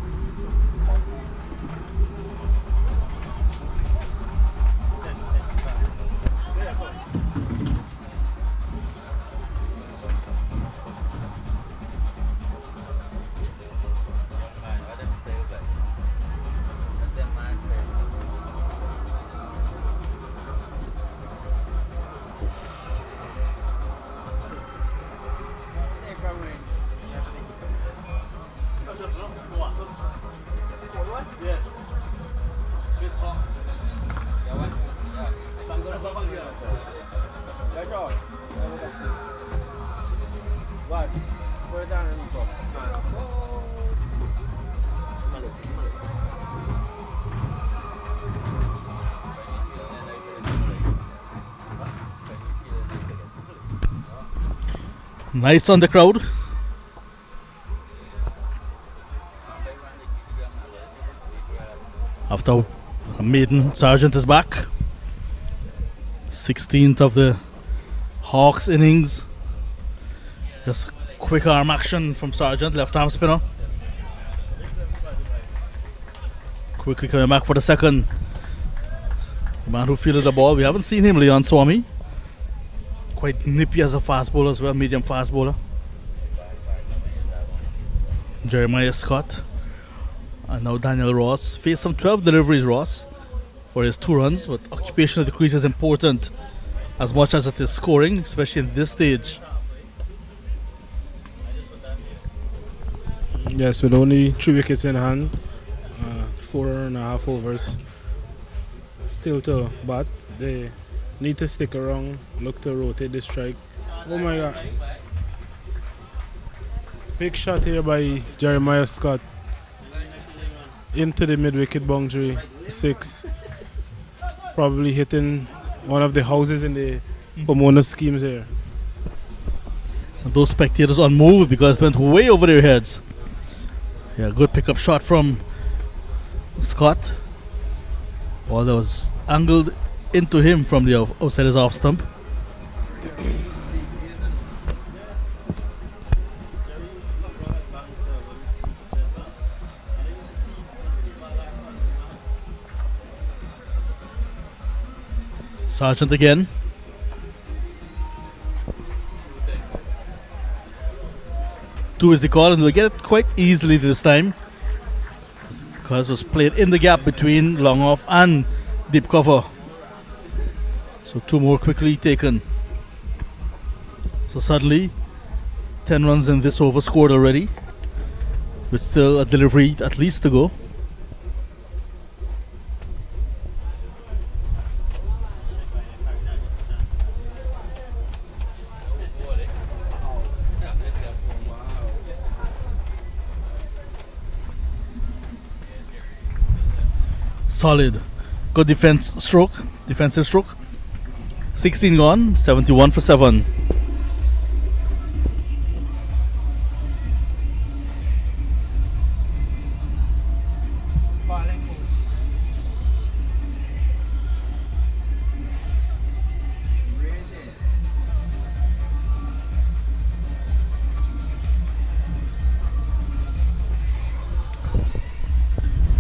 Nice on the crowd. After a maiden, Sargent is back. 16th of the Hawks innings. Just quick arm action from Sargent, left arm spinner. Quickly coming back for the second. The man who fielded the ball, we haven't seen him, Leon Swami. Quite nippy as a fast bowler as well, medium fast bowler. Jeremiah Scott. And now Daniel Ross. Faced some 12 deliveries, Ross, for his 2 runs. But occupation of the crease is important as much as it is scoring, especially in this stage. Yes, with only 3 wickets in hand. 4.5 overs. Still to bat. They need to stick around, look to rotate the strike. Oh my god. Big shot here by Jeremiah Scott. Into the mid-wicket boundary, 6. Probably hitting one of the houses in the Pamona schemes here. And those spectators unmoved because it went way over their heads. Yeah, good pickup shot from Scott. Ball that was angled into him from the outside his off stump. Sargent again. Two is the call, and they'll get it quite easily this time because it was played in the gap between long off and deep cover. So 2 more quickly taken. So suddenly 10 runs in this over scored already, with still a delivery at least to go. Solid. Good defensive stroke. 16 gone, 71 for 7.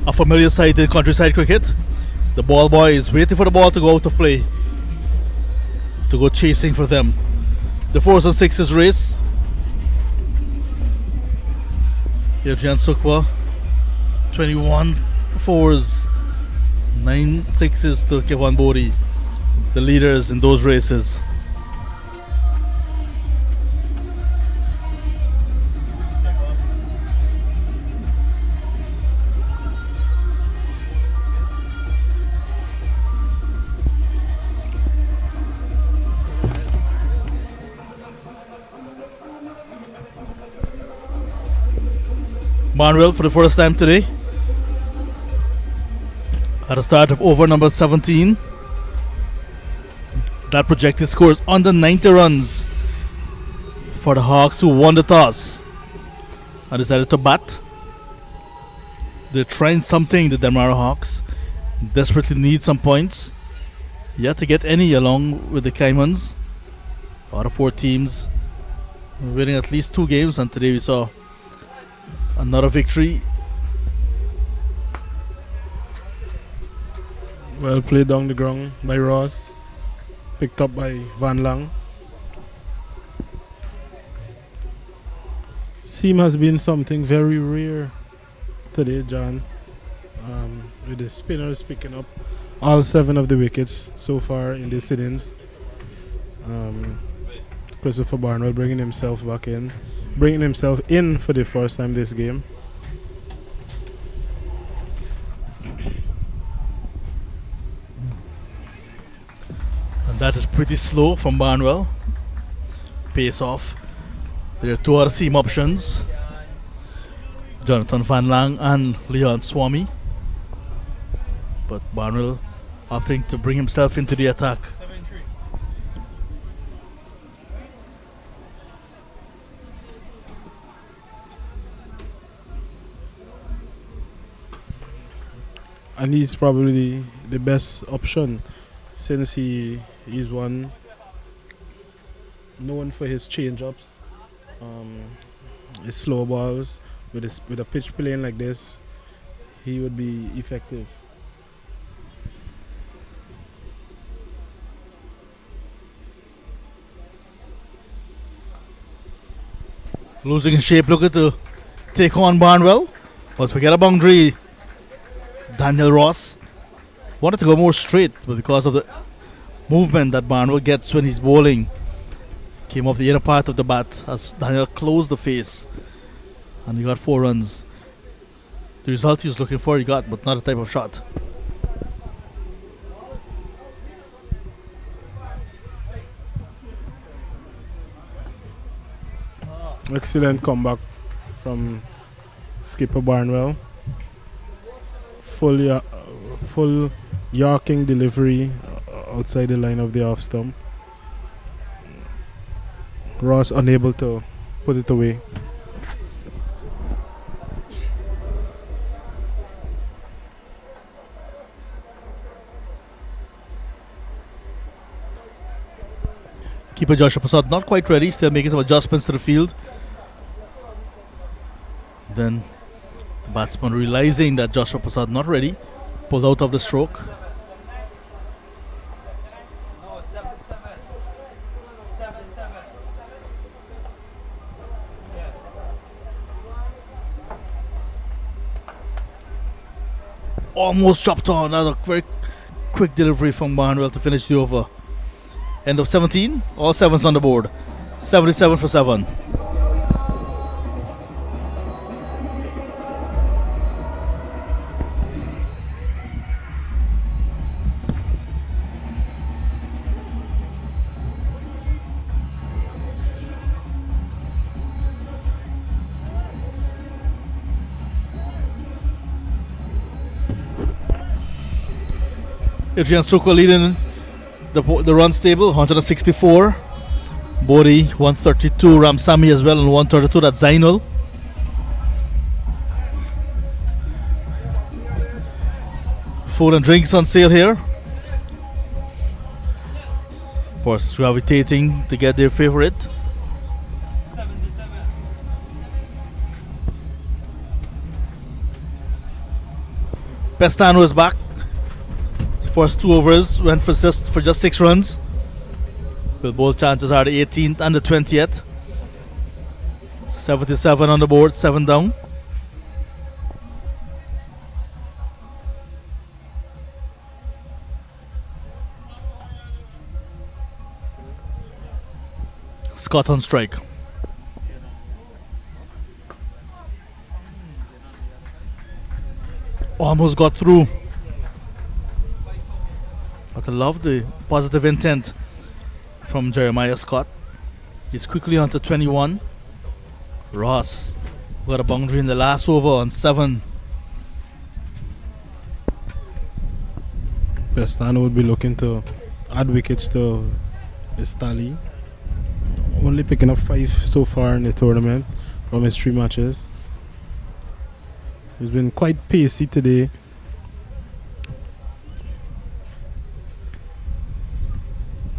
A familiar sight in countryside cricket. The ball boy is waiting for the ball to go out of play, to go chasing for them. The 4s and 6s race. Adrian Sukwa, 21 4s, 9 6s to Kevan Bori, the leaders in those races. Barnwell for the first time today at the start of over number 17. That projected scores under 90 runs for the Hawks, who won the toss and decided to bat. They're trying something, the Damara Hawks. Desperately need some points. Yet to get any along with the Caimans. Out of 4 teams winning at least 2 games, and today we saw another victory. Well played down the ground by Ross. Picked up by Van Lange. Seam has been something very rare today, John. With the spinners picking up all 7 of the wickets so far in this innings. Christopher Barnwell bringing himself in for the first time this game. And that is pretty slow from Barnwell. Pace off. There are 2 other seam options, Jonathan Van Lang and Leon Swami. But Barnwell opting to bring himself into the attack. And he's probably the best option, since he is one known for his change-ups, his slow balls. With a pitch playing like this, he would be effective. Losing his shape, looking to take on Barnwell, but we get a boundary. Daniel Ross wanted to go more straight, but because of the movement that Barnwell gets when he's bowling, came off the inner part of the bat as Daniel closed the face, and he got 4 runs. The result he was looking for he got, but not a type of shot. Excellent comeback from skipper Barnwell. Full Yorking delivery outside the line of the off stump. Ross unable to put it away. Keeper Joshua Prasad not quite ready, still making some adjustments to the field. Then the batsman, realizing that Joshua Prasad not ready, pulled out of the stroke. Almost chopped on. That was a very quick delivery from Barnwell to finish the over. End of 17, all 7s on the board. 77 for 7. Adrian Soko leading the runs table, 164. Bodhi 132, Ramsamy as well on 132. That's Zainul. Food and drinks on sale here. Of course, gravitating to get their favorite. Pestano is back. First 2 overs went for just 6 runs. Well, both chances are the 18th and the 20th. 77 on the board, 7 down. Scott on strike. Almost got through. But I love the positive intent from Jeremiah Scott. He's quickly on to 21. Ross got a boundary in the last over on 7. Pestano would be looking to add wickets to his tally. Only picking up 5 so far in the tournament from his 3 matches. He's been quite pacey today.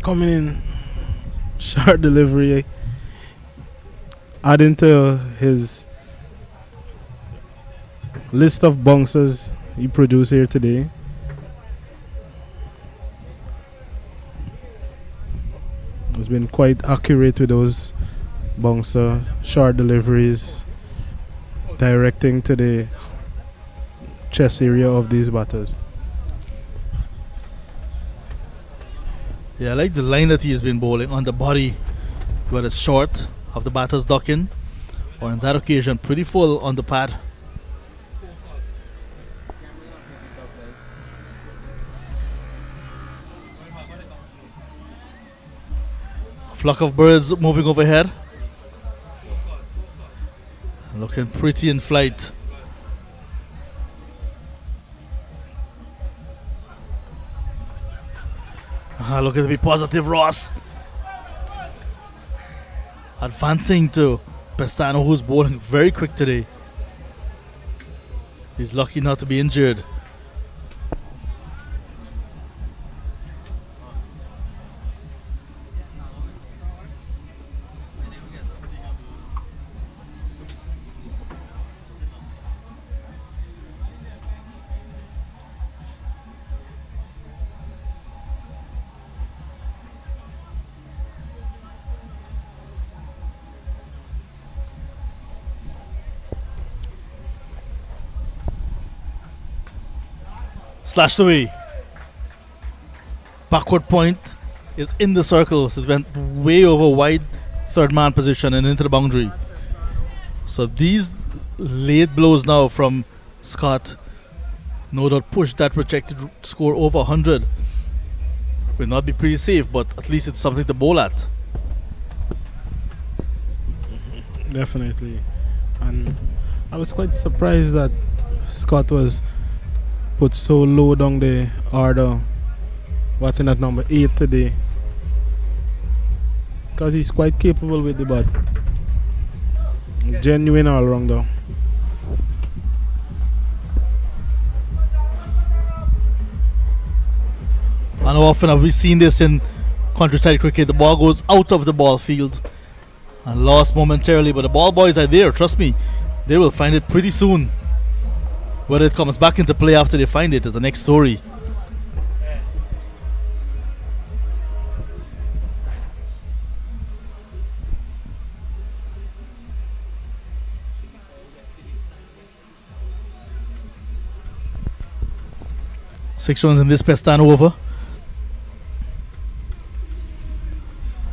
Coming in, short delivery, adding to his list of bouncers he produced here today. He's been quite accurate with those bouncer short deliveries, directing to the chest area of these batters. Yeah, I like the line that he's been bowling on the body, where it's short of the batter's ducking, or on that occasion pretty full on the pad. Flock of birds moving overhead, looking pretty in flight. Look at the be positive Ross. Advancing to Pestano, who's bowling very quick today. He's lucky not to be injured. Slashed away. Backward point is in the circle, so it went way over wide third man position and into the boundary. So these late blows now from Scott no doubt push that projected score over 100. Will not be pretty safe, but at least it's something to bowl at. Definitely. And I was quite surprised that Scott was put so low down the order, batting at number 8 today, because he's quite capable with the bat. Genuine all-rounder. And how often have we seen this in countryside cricket? The ball goes out of the ball field and lost momentarily, but the ball boys are there, trust me, they will find it pretty soon. Whether it comes back into play after they find it is the next story. Six runs in this Pestano over.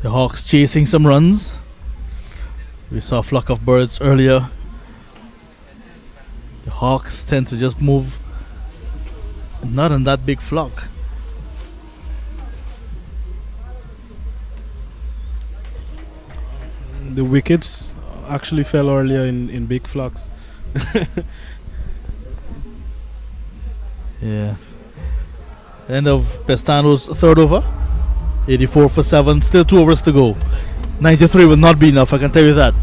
The Hawks chasing some runs. We saw a flock of birds earlier. The Hawks tend to just move not in that big flock. The wickets actually fell earlier in big flocks. Yeah. End of Pestano's third over. 84 for 7. Still 2 overs to go. 93 will not be enough, I can tell you that.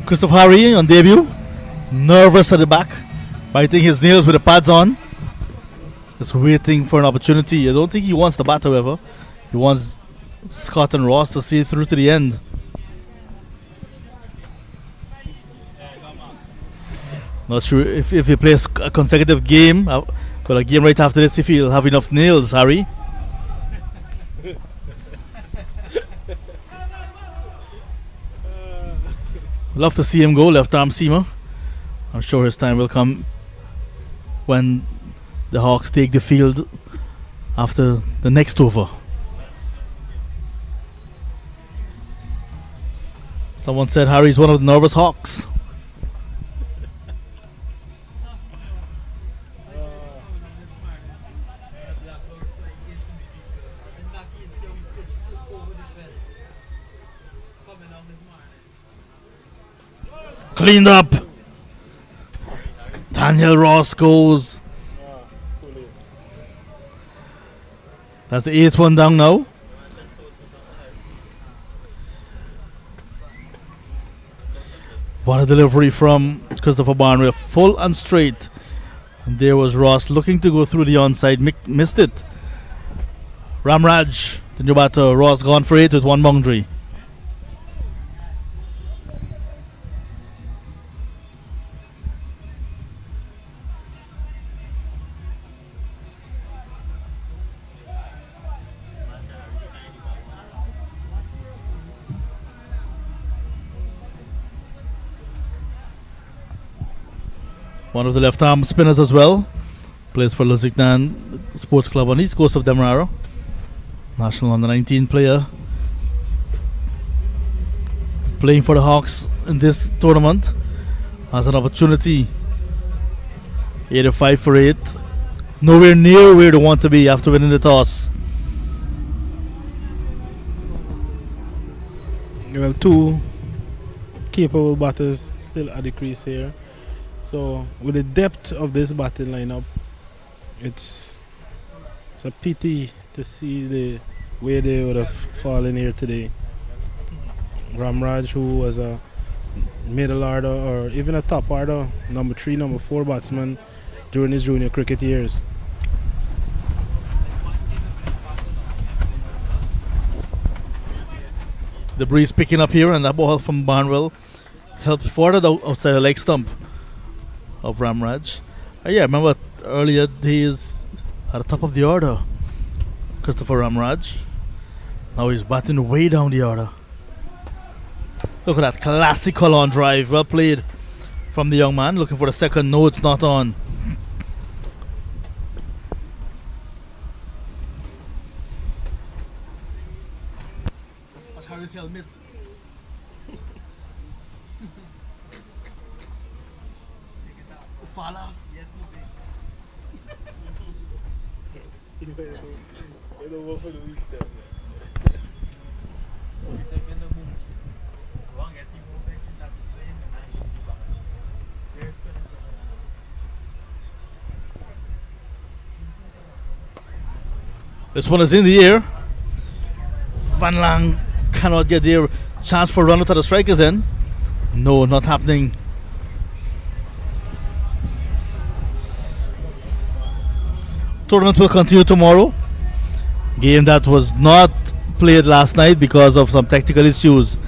Christopher Harry on debut. Nervous at the back. Biting his nails with the pads on. Just waiting for an opportunity. I don't think he wants the bat, however. He wants Scott and Ross to see it through to the end. Not sure if he plays a consecutive game, but a game right after this, if he'll have enough nails, Harry. Love to see him go, left arm seamer. I'm sure his time will come when the Hawks take the field after the next over. Someone said Harry's one of the nervous Hawks. Cleaned up. Daniel Ross goes. That's the 8th one down now. What a delivery from Christopher Barnwell. Full and straight. And there was Ross looking to go through the onside. Missed it. Ramraj, the new batter. Ross gone for 8 with 1 boundary. One of the left arm spinners as well. Plays for Lusignan Sports Club on the east coast of Demerara. National under 19 player. Playing for the Hawks in this tournament. Has an opportunity. 85 for 8. Nowhere near where they want to be after winning the toss. Well, 2 capable batters still at the crease here. So with the depth of this batting lineup, it's a pity to see the way they would have fallen here today. Ramraj, who was a middle order or even a top order, number 3, number 4 batsman during his junior cricket years. The breeze picking up here, and that ball from Barnwell helped further outside the leg stump of Ramraj. Yeah, I remember earlier days at the top of the order, Christopher Ramraj. Now he's batting way down the order. Look at that classical on drive. Well played from the young man. Looking for the second. No, it's not on. What's Harry's helmet? Fall off. This one is in the air. Van Lange cannot get there. Chance for run out of the strikers in. No, not happening. Tournament will continue tomorrow. Game that was not played last night because of some technical issues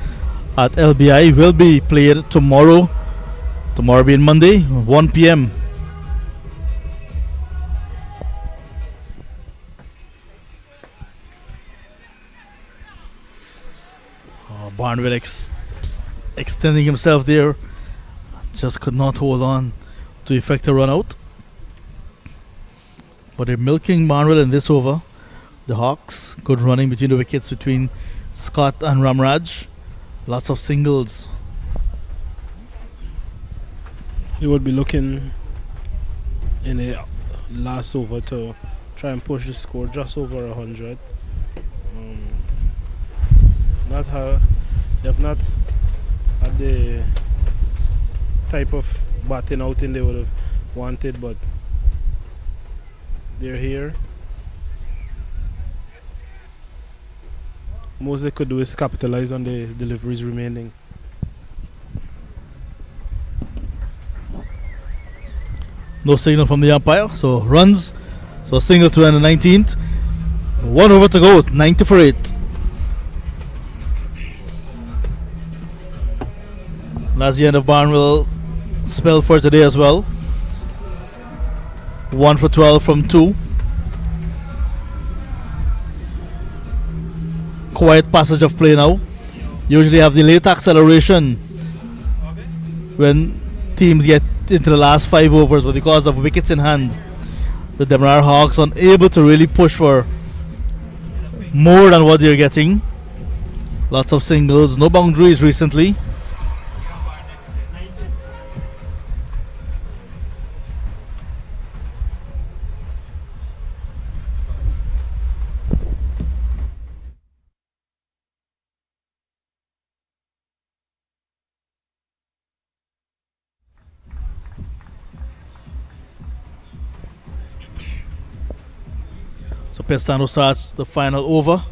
at LBI will be played tomorrow Tomorrow being Monday, 1 p.m. Barnwell extending himself there. Just could not hold on to effect a run out. But they're milking Barnwell in this over. The Hawks, good running between the wickets between Scott and Ramraj. Lots of singles. He would be looking in the last over to try and push the score just over 100. They have not had the type of batting outing they would have wanted, but they're here. Most they could do is capitalize on the deliveries remaining. No signal from the umpire, so runs. So single to end the 19th. 1 over to go, 90 for 8. That's the end of Barnwell spell for today as well. 1 for 12 from 2. Quiet passage of play now. Usually have the late acceleration when teams get into the last 5 overs, but because of wickets in hand, the Demerara Hawks unable to really push for more than what they're getting. Lots of singles, no boundaries recently. So Pestano starts the final over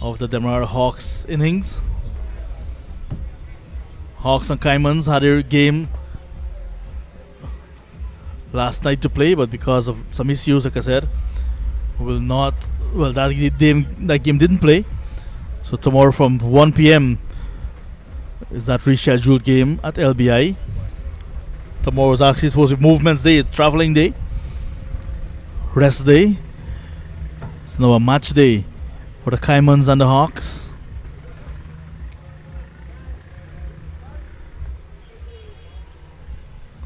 of the Demerara Hawks innings. Hawks and Caimans had their game last night to play, but because of some issues, like I said, will not. Well, that game didn't play. So tomorrow from 1 p.m. is that rescheduled game at LBI. Tomorrow is actually supposed to be Movements Day, traveling day, rest day. It's now a match day for the Caimans and the Hawks.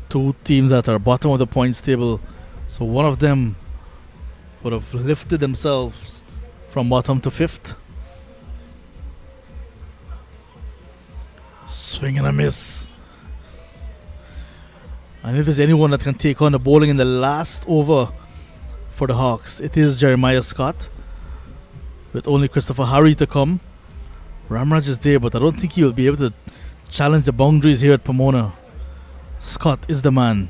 Two teams that are bottom of the points table, so one of them would have lifted themselves from bottom to 5th. Swing and a miss. And if there's anyone that can take on the bowling in the last over for the Hawks, it is Jeremiah Scott, with only Christopher Harry to come. Ramraj is there, but I don't think he will be able to challenge the boundaries here at Pamona. Scott is the man.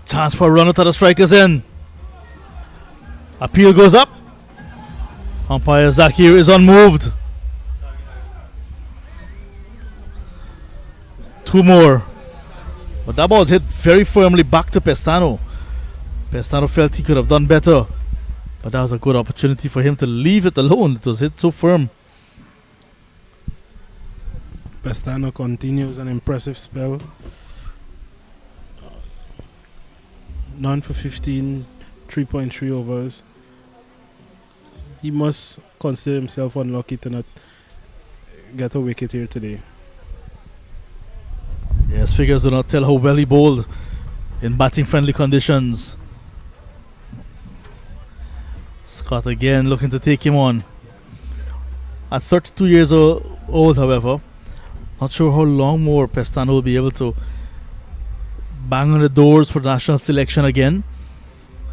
Chance for a run out of the strikers end. Appeal goes up. Umpire Zakir is unmoved. 2 more. But that ball hit very firmly back to Pestano. Pestano felt he could have done better, but that was a good opportunity for him to leave it alone. It was hit so firm. Pestano continues an impressive spell. None for 15, 3.3 overs. He must consider himself unlucky to not get a wicket here today. Yes, figures do not tell how well he bowled in batting friendly conditions. Scott again looking to take him on. At 32 years old, however, not sure how long more Pestano will be able to bang on the doors for the national selection again,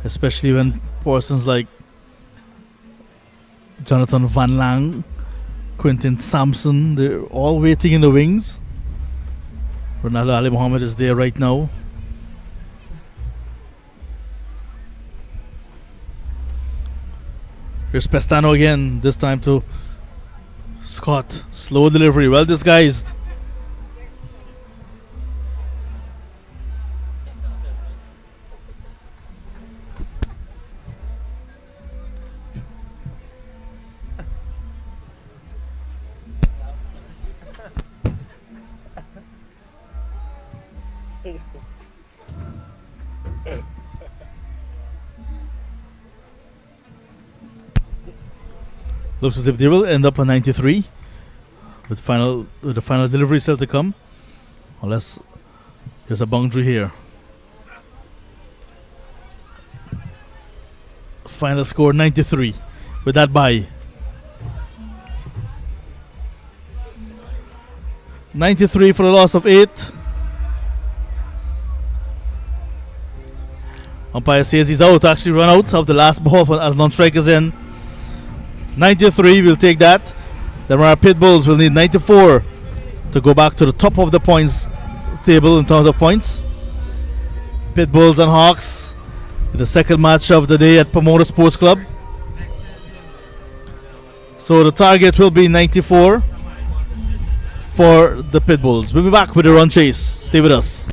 especially when persons like Jonathan Van Lange, Quentin Sampson, they're all waiting in the wings. Ronaldo Ali Muhammad is there right now. Here's Pestano again, this time to Scott. Slow delivery, well disguised. Looks as if they will end up on 93 with the final delivery still to come. Unless there's a boundary here. Final score 93 with that bye. 93 for a loss of 8. Umpire says he's out. Actually run out of the last ball as non-strikers in. 93, we'll take that. Then our Pitbulls will need 94 to go back to the top of the points table in terms of points. Pitbulls and Hawks in the second match of the day at Pamona Sports Club. So the target will be 94 for the Pitbulls. We'll be back with a run chase. Stay with us.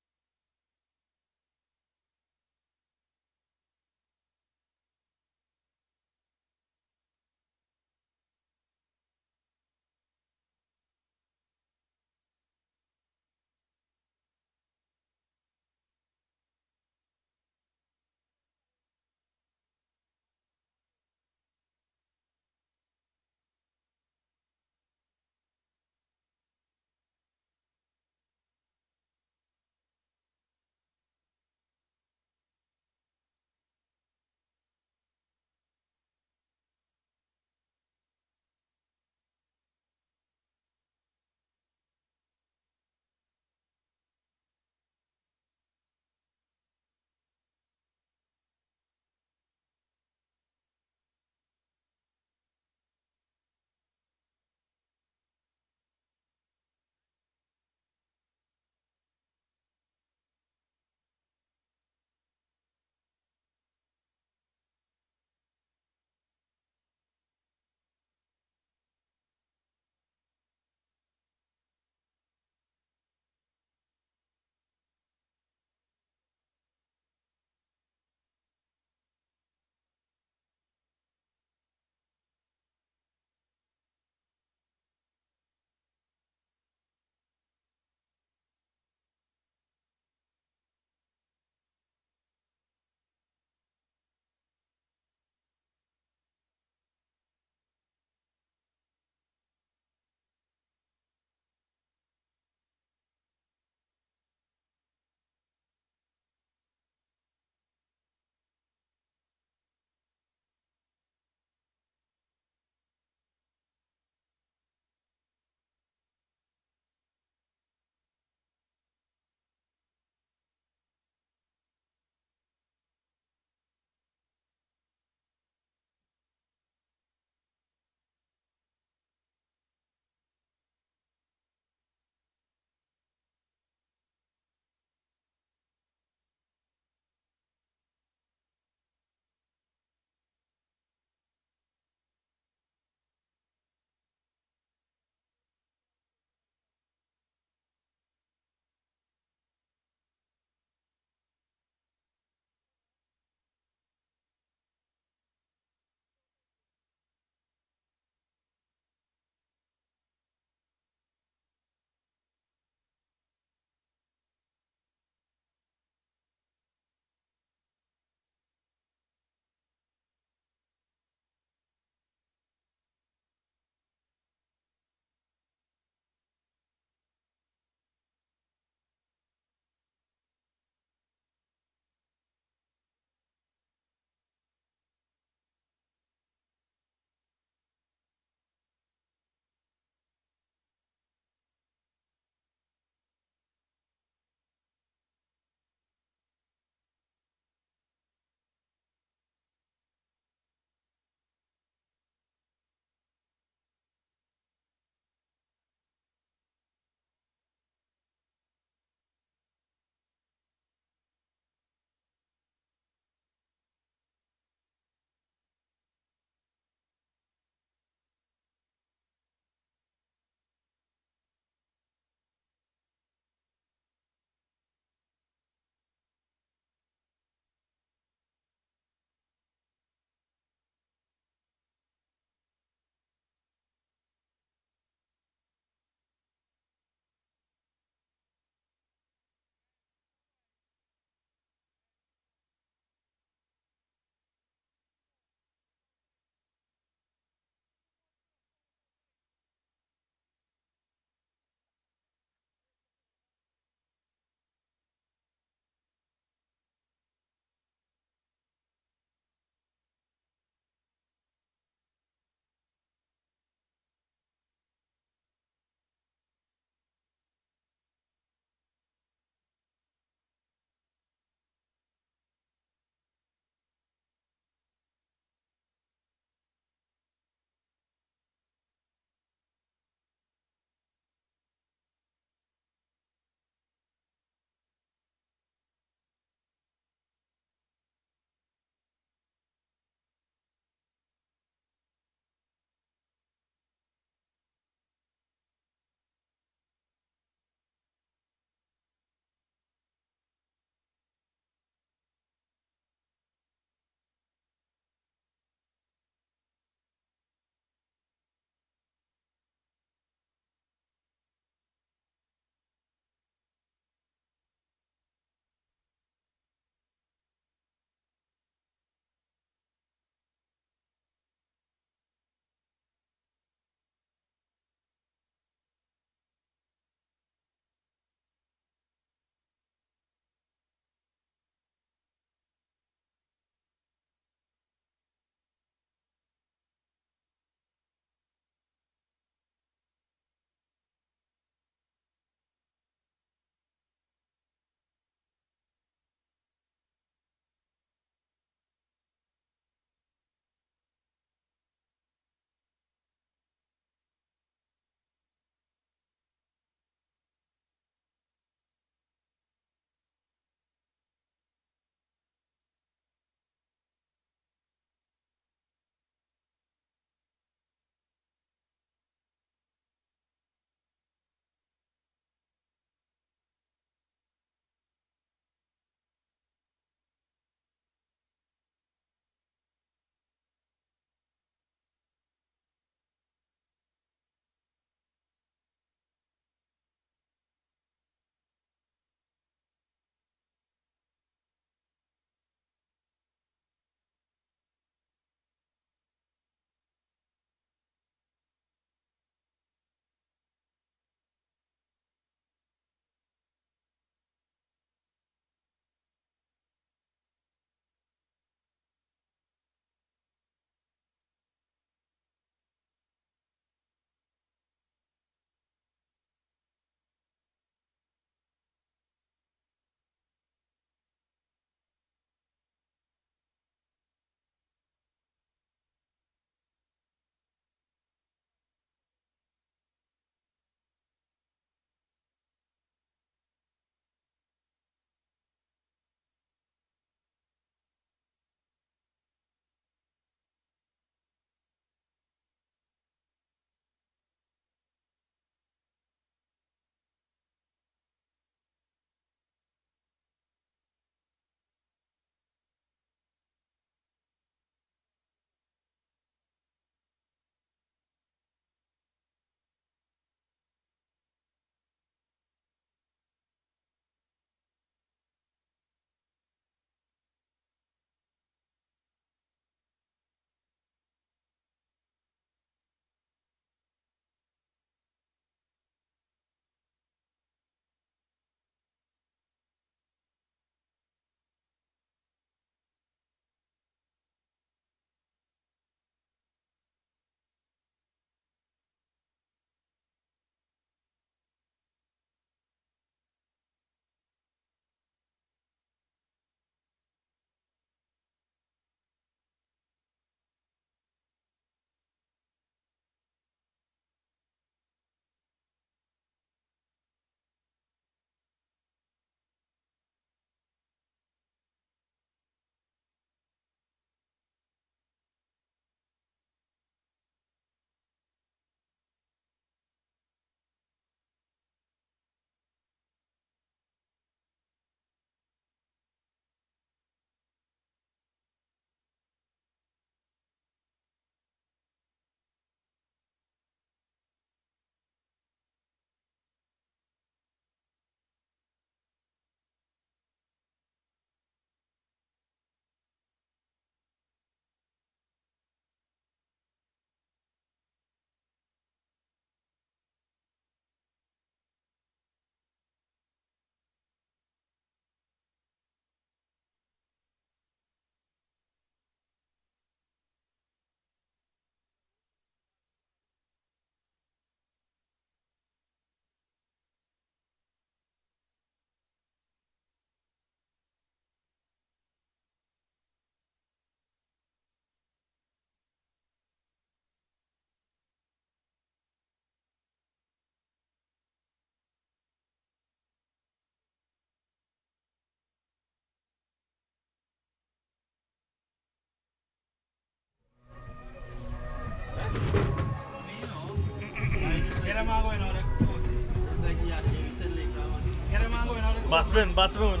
Batsman.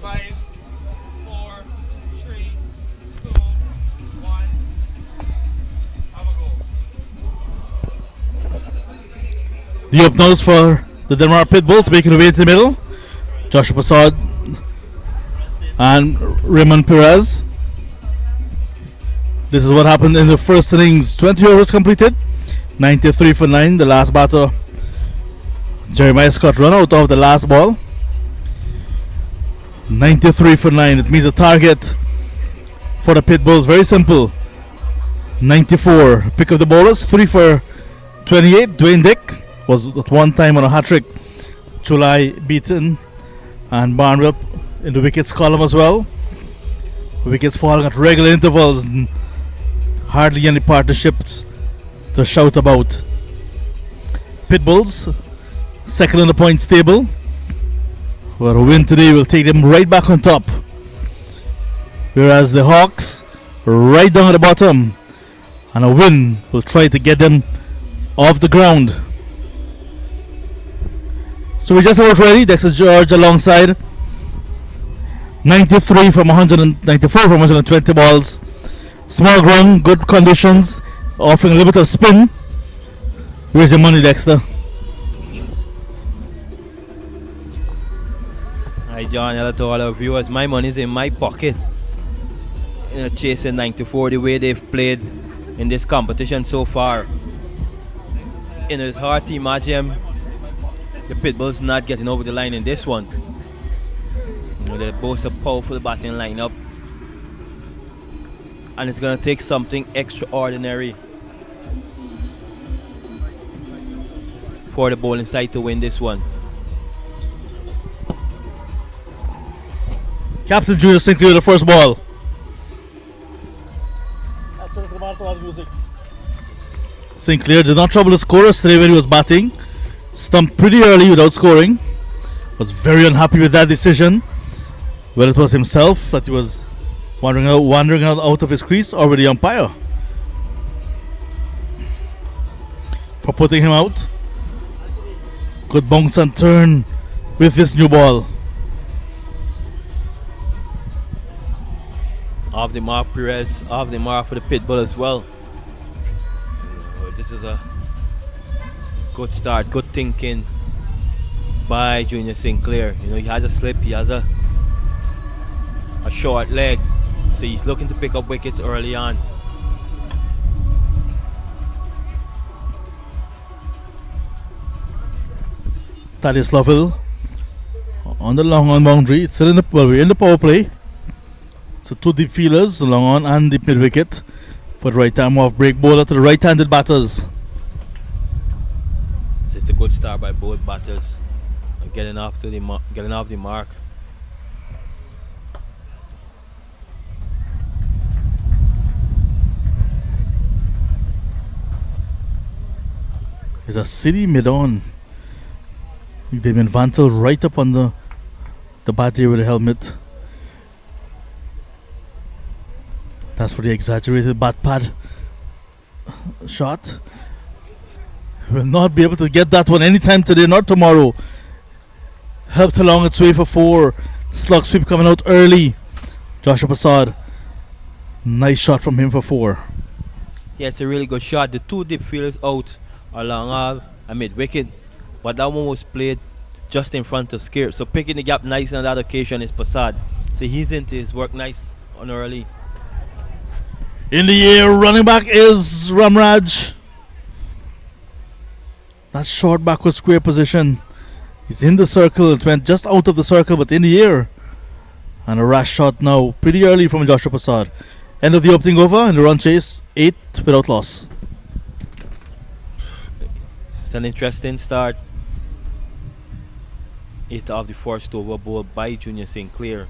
Five, four, three, two, one. Have a go. The openers for the Denmark Pitbulls making their way to the middle. Joshua Prasad and Raymond Perez. This is what happened in the first innings. 20 overs completed. 93 for 9. The last batter, Jeremiah Scott, run out of the last ball. 93 for 9. It means the target for the Pitbulls very simple. 94. Pick of the bowlers. 3 for 28. Dwayne Dick was at one time on a hat-trick. Chulai beaten and Barnwell in the wickets column as well. Wickets falling at regular intervals and hardly any partnerships to shout about. Pitbulls second on the points table, but a win today will take them right back on top, whereas the Hawks right down at the bottom, and a win will try to get them off the ground. So we're just about ready. Dexter George alongside. 93 from 194 from 120 balls. Small ground, good conditions, offering a little bit of spin. Where's your money, Dexter? Hi John, hello to all our viewers. My money's in my pocket. Chasing 94 the way they've played in this competition so far. It's hard to imagine the Pitbulls not getting over the line in this one. They both a powerful batting lineup, and it's going to take something extraordinary for the bowling side to win this one. Captain Junior Sinclair, the first ball. Sinclair did not trouble the scorers today when he was batting. Stumped pretty early without scoring. Was very unhappy with that decision. Whether it was himself that he was wandering out of his crease, or with the umpire for putting him out. Good bounce and turn with this new ball. Off the mark, Perez. Off the mark for the Pitbull as well. This is a good start, good thinking by Junior Sinclair. He has a slip, he has a short leg, so he's looking to pick up wickets early on. Thaddeus Lovell on the long on boundary. It's still we're in the power play. So two deep fielders, long on and deep mid wicket for the right arm off break bowler to the right-handed batters. So it's a good start by both batters, getting off the mark. There's a city mid-on. Damien Vantel right up on the bat here with the helmet. That's for the exaggerated bat pad shot. Will not be able to get that one anytime today, not tomorrow. Helped along its way for 4. Slug sweep coming out early. Joshua Prasad. Nice shot from him for 4. Yeah, it's a really good shot. The two deep fielders out along a mid wicket, but that one was played just in front of Skir. So picking the gap nice on that occasion is Prasad. So he's into his work nice on early. In the air, running back is Ramraj. That short backward square position. He's in the circle. It went just out of the circle, but in the air. And a rash shot now, pretty early from Joshua Prasad. End of the opening over and the run chase, 8 without loss. It's an interesting start. 8 of the first over bowled by Junior Sinclair.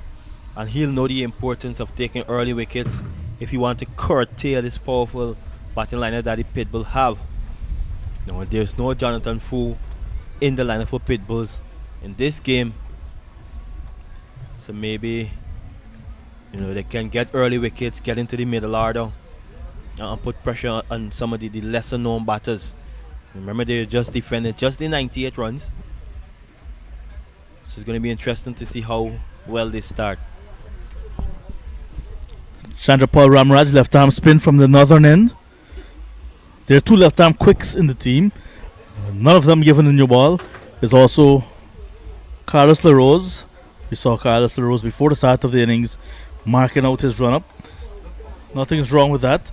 And he'll know the importance of taking early wickets if you want to curtail this powerful batting lineup that the Pitbull have. No, there's no Jonathan Fu in the lineup for Pitbulls in this game. So maybe They can get early wickets, get into the middle order, and put pressure on some of the lesser known batters. Remember, they just defended just the 98 runs. So it's going to be interesting to see how well they start. Chandrapal Ramraj, left arm spin from the northern end. There are two left arm quicks in the team. None of them given a new ball. There's also Carlos LaRose. We saw Carlos LaRose before the start of the innings marking out his run up. Nothing's wrong with that.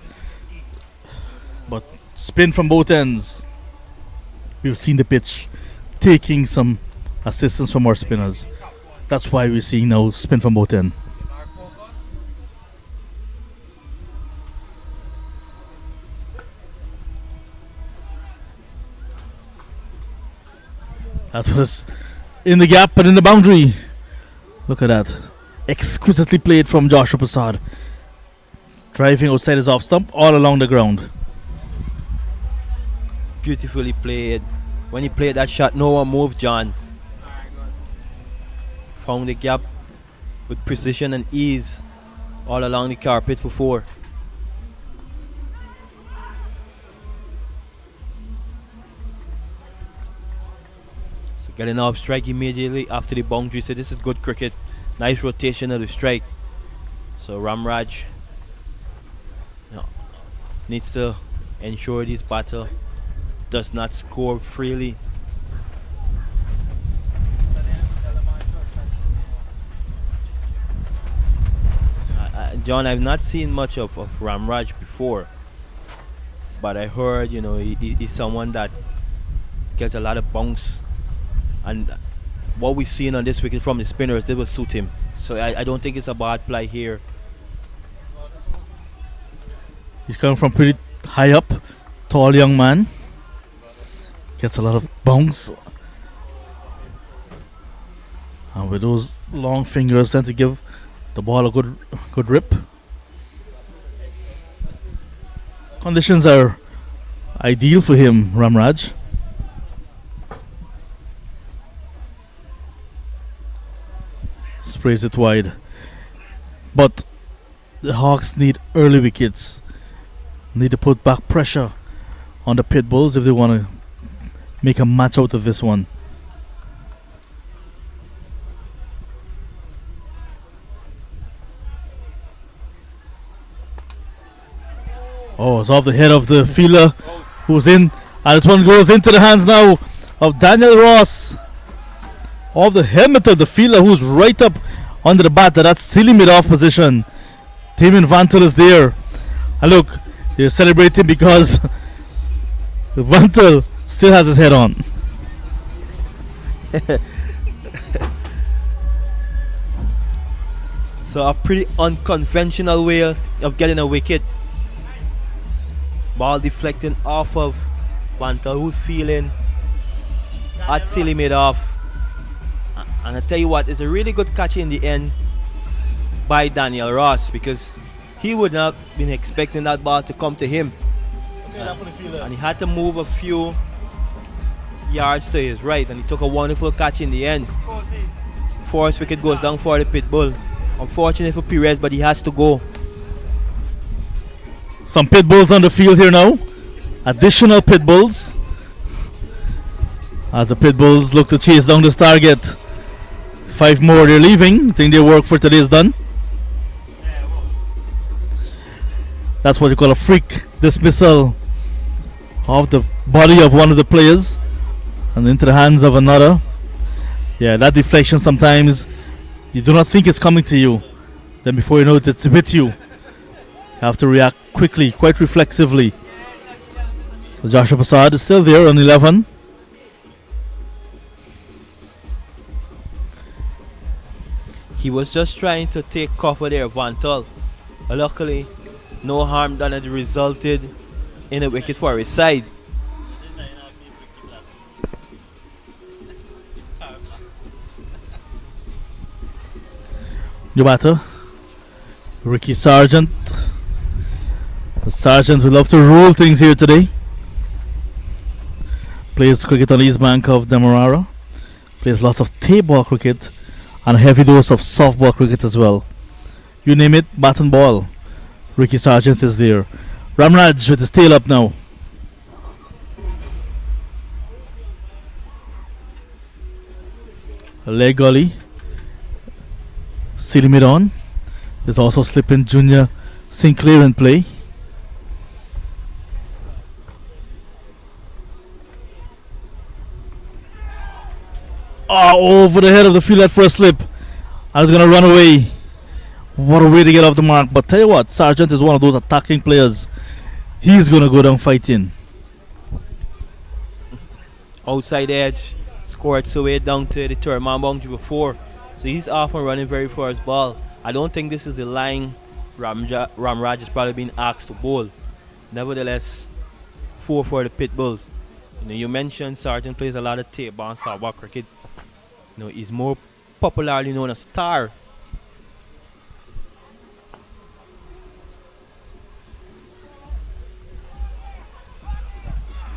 But spin from both ends. We've seen the pitch taking some assistance from our spinners. That's why we're seeing now spin from both ends. That was in the gap but in the boundary. Look at that. Exquisitely played from Joshua Prasad. Driving outside his off stump all along the ground. Beautifully played. When he played that shot, no one moved, John. Found the gap with precision and ease all along the carpet for 4. So getting off strike immediately after the boundary. So this is good cricket. Nice rotation of the strike. So Ramraj needs to ensure this batter does not score freely. John, I've not seen much of Ramraj before, but I heard, he's someone that gets a lot of bounce, and what we've seen on this wicket from the spinners, they will suit him. So I don't think it's a bad play here. He's coming from pretty high up, tall young man. Gets a lot of bounce. And with those long fingers, tend to give the ball a good rip. Conditions are ideal for him, Ramraj. Sprays it wide. But the Hawks need early wickets. Need to put back pressure on the Pitbulls if they want to make a match out of this one. Oh, it's off the head of the fielder who's in. And this one goes into the hands now of Daniel Ross. Off the helmet of the fielder who's right up under the bat. That's silly mid-off position. Damon Vantel is there. And look, they're celebrating because Vantel still has his head on. So a pretty unconventional way of getting a wicket. Ball deflecting off of Vantel, who's feeling at silly mid-off. And I tell you what, it's a really good catch in the end by Daniel Ross, because he would not have been expecting that ball to come to him. And he had to move a few yards to his right, and he took a wonderful catch in the end. First wicket goes down for the Pitbull. Unfortunate for Perez, but he has to go. Some Pitbulls on the field here now. Additional Pitbulls. As the Pitbulls look to chase down this target. 5 more, they're leaving. I think their work for today is done. That's what you call a freak dismissal of the body of one of the players and into the hands of another. Yeah, that deflection sometimes you do not think it's coming to you. Then before you know it, it's with you. You have to react quickly, quite reflexively. So Joshua Prasad is still there on 11. He was just trying to take cover there, Vantel. Luckily, no harm done, it resulted in a wicket for his side. New batter, Ricky Sargent. The Sargent would love to rule things here today. Plays cricket on the east bank of Demerara. Plays lots of tape ball cricket and a heavy dose of softball cricket as well. You name it, bat and ball. Ricky Sargent is there. Ramraj with his tail up now. Leg gully. Silly mid on. There's also slipping Junior Sinclair in play. Over the head of the fielder for a slip. I was going to run away. What a way to get off the mark. But tell you what, Sargent is one of those attacking players. He's going to go down fighting. Outside edge, scored so way down to the third man boundary before. So he's often running very for his ball. I don't think this is the line Ramraj is probably being asked to bowl. Nevertheless, 4 for the Pitbulls. You mentioned Sargent plays a lot of tape bounce Sarawak cricket. He's more popularly known as Star.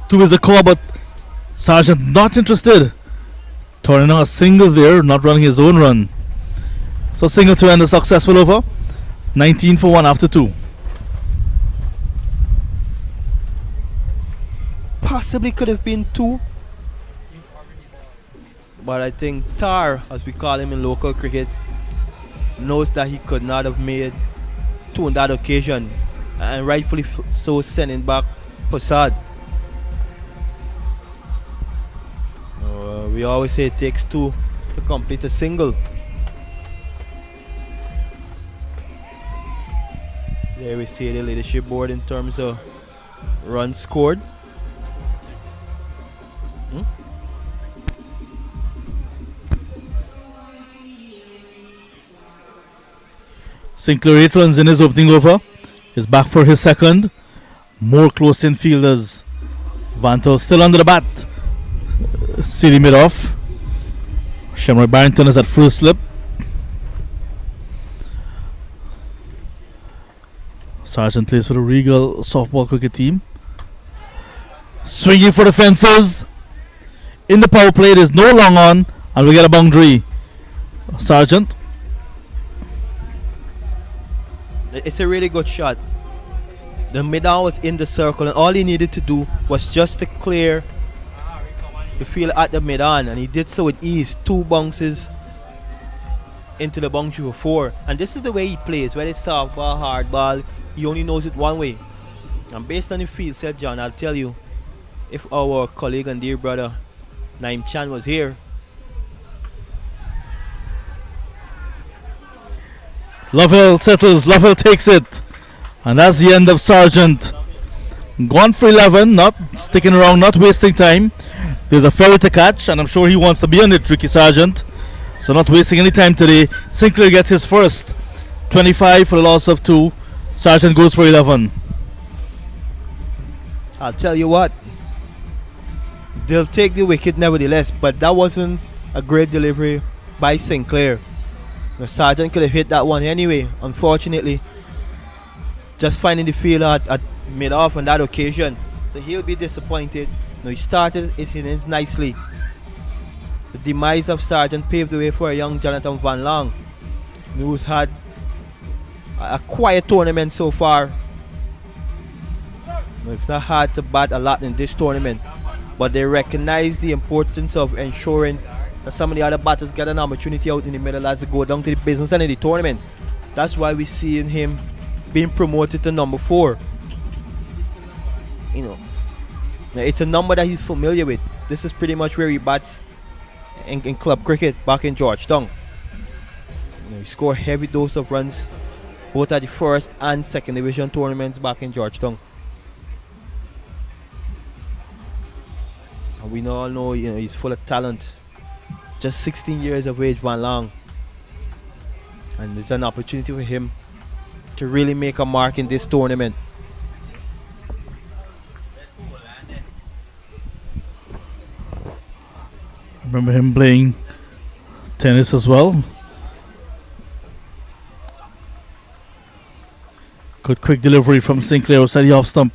Two is the call, but Sargent not interested. Turning on a single there, not running his own run. So single to end a successful over. 19 for 1 after 2. Possibly could have been 2. But I think Tar, as we call him in local cricket, knows that he could not have made 2 on that occasion. And rightfully so, sending back Prasad. We always say it takes 2 to complete a single. There we see the leadership board in terms of runs scored. Sinclair 8 runs in his opening over. Is back for his second. More close in fielders. Vantel still under the bat. Silly mid off. Shamroy Barrington is at full slip. Sargent plays for the Regal softball cricket team. Swinging for the fences. In the power play, there's no long on, and we get a boundary. Sargent. It's a really good shot. The mid-on was in the circle, and all he needed to do was just to clear the field at the mid-on, and he did so with ease. 2 bounces into the boundary for 4. And this is the way he plays, whether it's softball, hardball, he only knows it one way. And based on the field set, John, I'll tell you, if our colleague and dear brother Naim Chan was here, Lovell settles, Lovell takes it. And that's the end of Sargent. Gone for 11, not sticking around, not wasting time. There's a ferry to catch, and I'm sure he wants to be on it, Ricky Sargent. So not wasting any time today. Sinclair gets his first. 25 for the loss of 2. Sargent goes for 11. I'll tell you what, they'll take the wicket nevertheless, but that wasn't a great delivery by Sinclair. Sargent could have hit that one anyway, unfortunately. Just finding the fielder at mid-off on that occasion. So he'll be disappointed. He started it innings nicely. The demise of Sargent paved the way for a young Jonathan Van Lange, who's had a quiet tournament so far. It's not hard to bat a lot in this tournament, but they recognize the importance of ensuring that some of the other batters get an opportunity out in the middle as they go down to the business end of the tournament. That's why we're seeing him being promoted to number 4. It's a number that he's familiar with. This is pretty much where he bats in club cricket back in Georgetown. He scored a heavy dose of runs both at the first and second division tournaments back in Georgetown. And we all know he's full of talent. Just 16 years of age, Van Lange. And there's an opportunity for him to really make a mark in this tournament. I remember him playing tennis as well. Good quick delivery from Sinclair outside the off stump.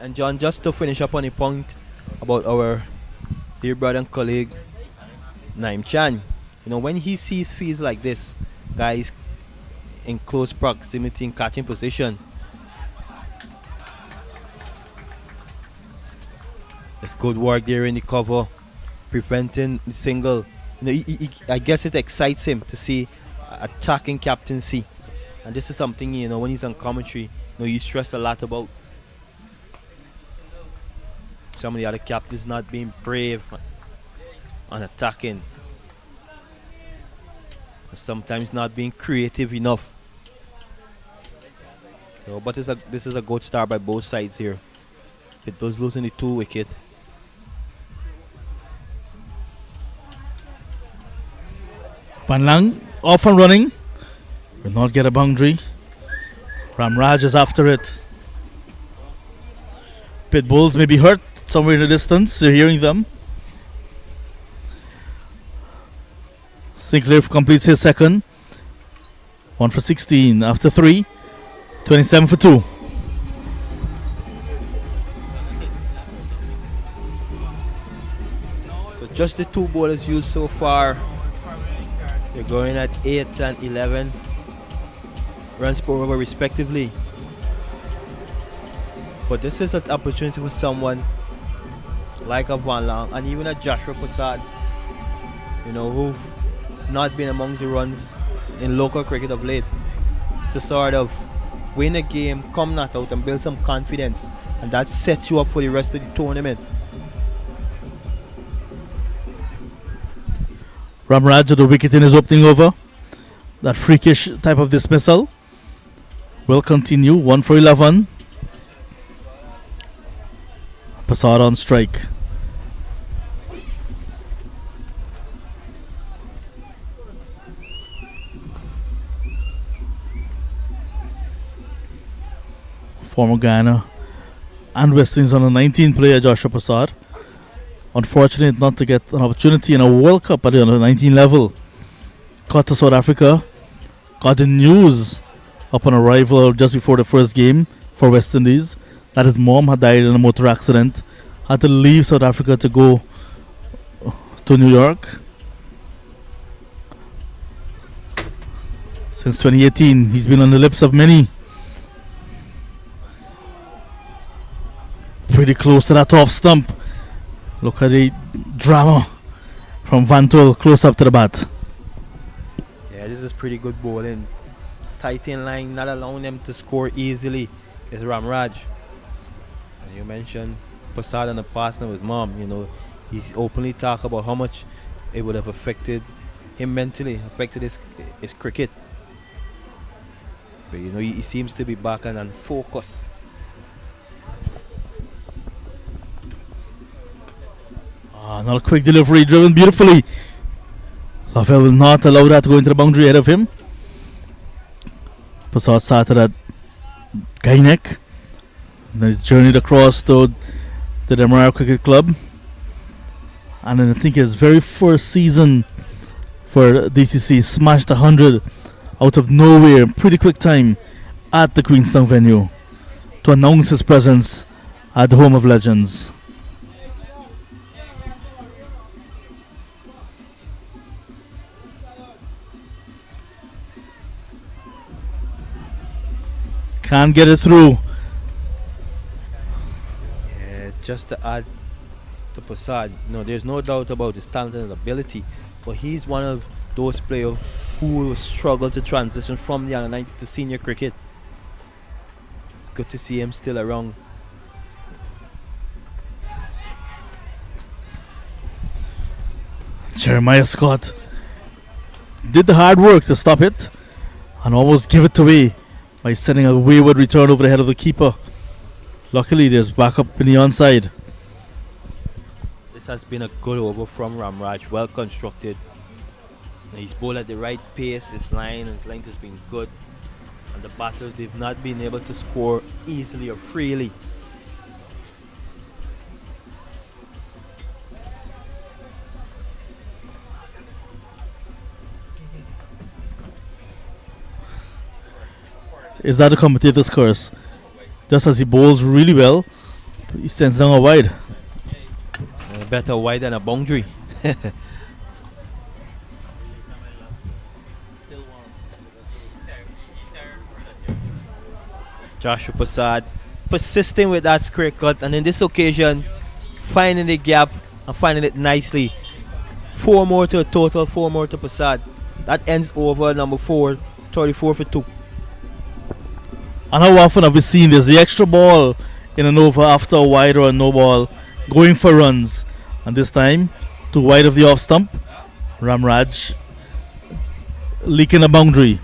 And John, just to finish up on the point about our dear brother and colleague Naim Chan, when he sees fields like this, guys in close proximity in catching position, it's good work there in the cover, preventing the single. I guess it excites him to see attacking captaincy, and this is something when he's on commentary, you stress a lot about some of the other captains not being brave on attacking, sometimes not being creative enough. But this is a good start by both sides here. Pitbulls losing the 2 wicket. Van Lange off and running. Will not get a boundary. Ramraj is after it. Pitbulls may be hurt somewhere in the distance. You're hearing them. Sinclair completes his second. 1 for 16 after 3. 27 for 2. So just the 2 bowlers used so far. They're going at 8 and 11 runs per over respectively. But this is an opportunity for someone like a Van Lange and even a Joshua Prasad, who've not been amongst the runs in local cricket of late, to sort of win a game, come not out and build some confidence, and that sets you up for the rest of the tournament. Ramraj with the wicket in his opening over. That freakish type of dismissal will continue. 1 for 11. Prasad on strike. Former Guyana and West Indies on a 19 player Joshua Prasad. Unfortunate not to get an opportunity in a World Cup at the under 19 level. Got to South Africa. Got the news upon arrival just before the first game for West Indies that his mom had died in a motor accident. Had to leave South Africa to go to New York. Since 2018, he's been on the lips of many. Pretty close to that off stump. Look at the drama from Van Tol close up to the bat. Yeah, this is pretty good bowling. Tight in line, not allowing them to score easily is Ramraj. And you mentioned Prasad and the passing of his mom. He's openly talked about how much it would have affected him mentally, affected his cricket. But he seems to be back and focused. Another quick delivery driven beautifully. Lavelle will not allow that to go into the boundary ahead of him. Prasad started at Guyana. Then he's journeyed across to the Demerara Cricket Club. And then I think his very first season for DCC smashed 100 out of nowhere in pretty quick time at the Queenstown venue to announce his presence at the Home of Legends. Can't get it through. Yeah, just to add to Prasad, there's no doubt about his talent and ability, but he's one of those players who will struggle to transition from the under 90 to senior cricket. It's good to see him still around. Jeremiah Scott did the hard work to stop it and almost give it away by sending a wayward return over the head of the keeper. Luckily, there's backup in the onside. This has been a good over from Ramraj, well constructed. He's bowled at the right pace, his length has been good. And the batters, they've not been able to score easily or freely. Is that a commentator's curse? Just as he bowls really well, he sends down a wide. Better wide than a boundary. Joshua Prasad persisting with that square cut, and in this occasion finding the gap and finding it nicely. 4 more to a total, 4 more to Prasad. That ends over number 4, 34 for 2. And how often have we seen this? The extra ball in an over after a wide or a no ball, going for runs. And this time, to wide of the off stump, Ramraj leaking a boundary.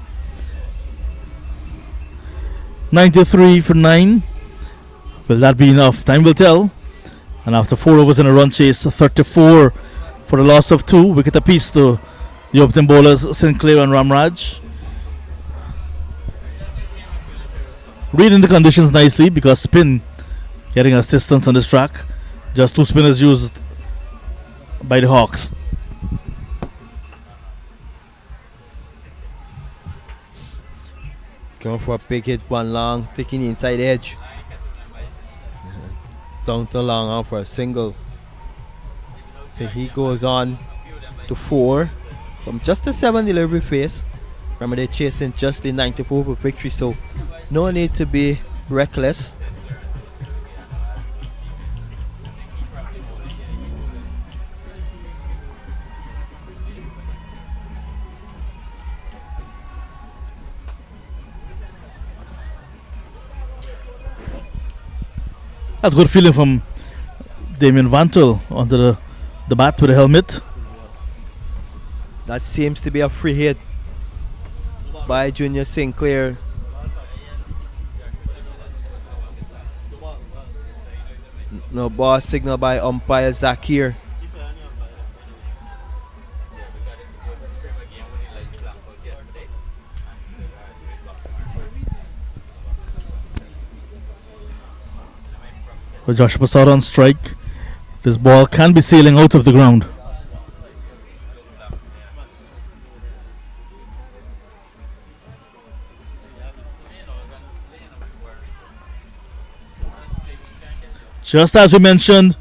93 for 9. Will that be enough? Time will tell. And after 4 overs in a run chase, 34 for a loss of 2. Wicket apiece to the opening bowlers Sinclair and Ramraj. Reading the conditions nicely because spin getting assistance on this track. Just 2 spinners used by the Hawks. Going for a big hit, one long, taking the inside edge. Down to long out for a single. So he goes on to 4 from just the 7 delivery phase. Remember, they're chasing just the 94 for victory, so no need to be reckless. That's good feeling from Damien Vantel under the bat with a helmet. That seems to be a free hit by Junior Sinclair. No ball signal by umpire Zakir. With Josh Prasad on strike, this ball can be sailing out of the ground. Just as we mentioned,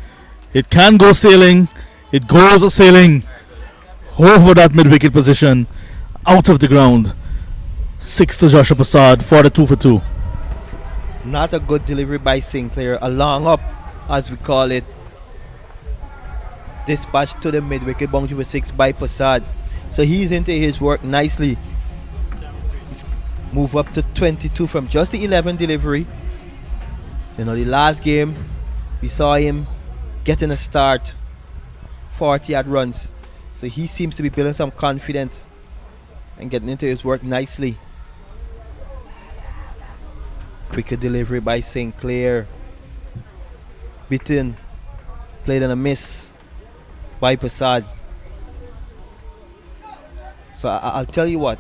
it can go sailing. It goes sailing over that mid-wicket position, out of the ground. 6 to Joshua Prasad, 42 for 2. Not a good delivery by Sinclair. A long up, as we call it. Dispatched to the mid-wicket, boundary for 6 by Prasad. So he's into his work nicely. He's move up to 22 from just the 11 delivery. You know, the last game, we saw him getting a start, 40-odd runs. So he seems to be building some confidence and getting into his work nicely. Quicker delivery by Sinclair. Beaten. Played on a miss by Prasad. So I'll tell you what.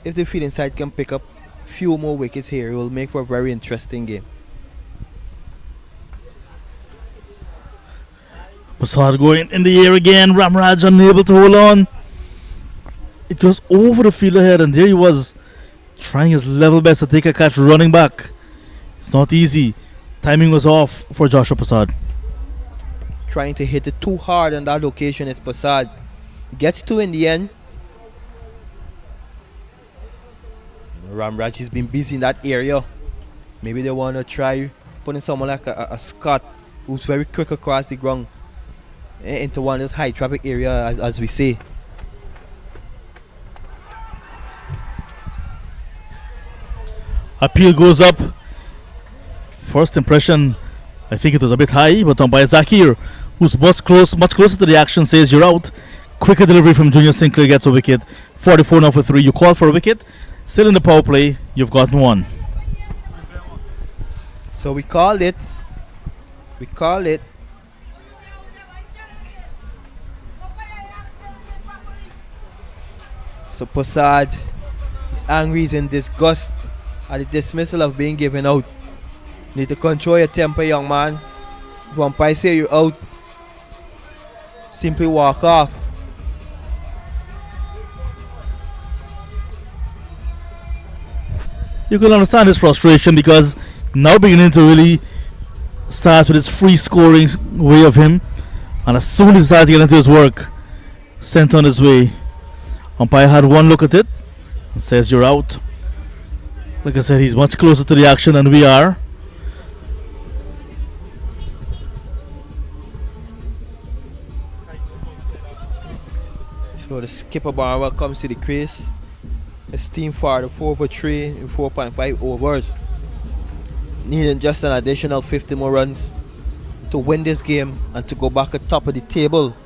If the field inside can pick up a few more wickets here, it will make for a very interesting game. Prasad going in the air again. Ramraj unable to hold on. It goes over the field ahead, and there he was, trying his level best to take a catch, running back. It's not easy. Timing was off for Joshua Prasad. Trying to hit it too hard on that location is Prasad. Gets 2 in the end. Ramraj has been busy in that area. Maybe they want to try putting someone like a Scott, who's very quick across the ground, into one of those high traffic areas, as we say. Appeal goes up. First impression, I think it was a bit high, but umpire Zakir, who's much closer to the action, says you're out. Quicker delivery from Junior Sinclair gets a wicket. 44 now for 3. You call for a wicket. Still in the power play. You've gotten 1. So we called it. So Prasad is angry, he's in disgust at the dismissal of being given out. Need to control your temper, young man. If umpire say you're out, simply walk off. You can understand his frustration because now beginning to really start with his free scoring way of him, and as soon as he started to get into his work, sent on his way. Umpire had one look at it and says you're out. Like I said, he's much closer to the action than we are. So the skipper Barnwell comes to the crease. His team fired 4 for 3 in 4.5 overs. Needing just an additional 50 more runs to win this game and to go back at top of the table.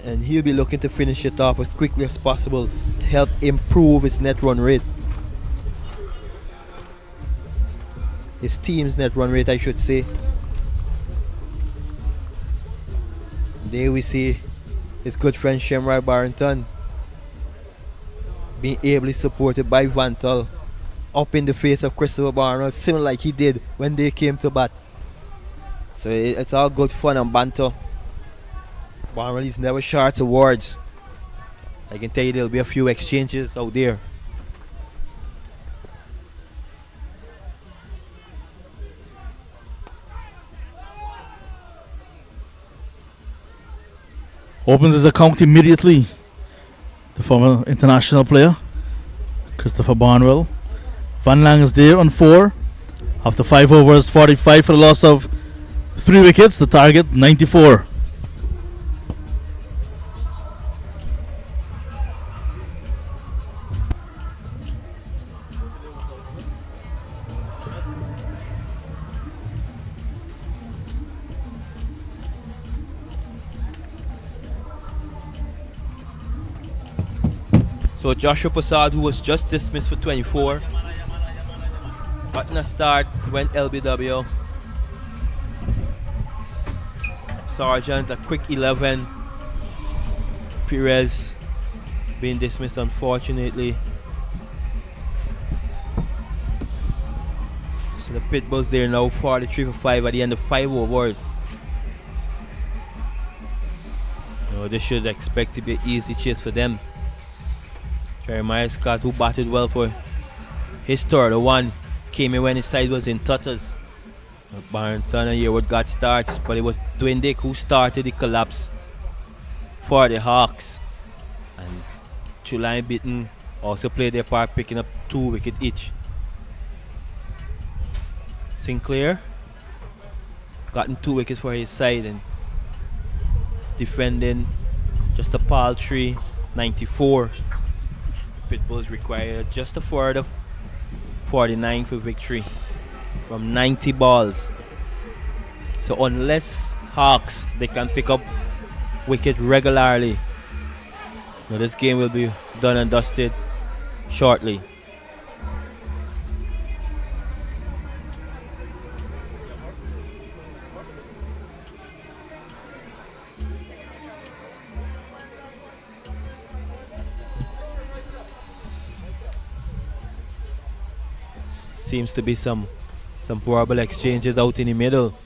And he'll be looking to finish it off as quickly as possible to help improve his net run rate. His team's net run rate, I should say. There we see his good friend Shemrai Barrington being ably supported by Vantel up in the face of Christopher Barnwell, similar like he did when they came to bat. So it's all good fun and banter. Barnwell is never short of words. So I can tell you there'll be a few exchanges out there. Opens his account immediately. The former international player, Christopher Barnwell. Van Lange is there on 4. After 5 overs, 45 for the loss of 3 wickets. The target, 94. So Joshua Prasad, who was just dismissed for 24, gotten a start, went LBW. Sargent, a quick 11. Perez being dismissed, unfortunately. So the Pitbulls there now 43 for 5 at the end of 5 overs. This should expect to be an easy chase for them. Jeremiah Scott, who batted well for his third one, came in when his side was in tutters. Barrington and Yearwood got starts, but it was Dwayne Dick who started the collapse for the Hawks. And Tulane Bitton also played their part, picking up 2 wickets each. Sinclair gotten 2 wickets for his side and defending just a paltry 94. Pitbulls required just a further 49 for victory from 90 balls. So unless Hawks they can pick up wicket regularly, this game will be done and dusted shortly. Seems to be some verbal exchanges out in the middle,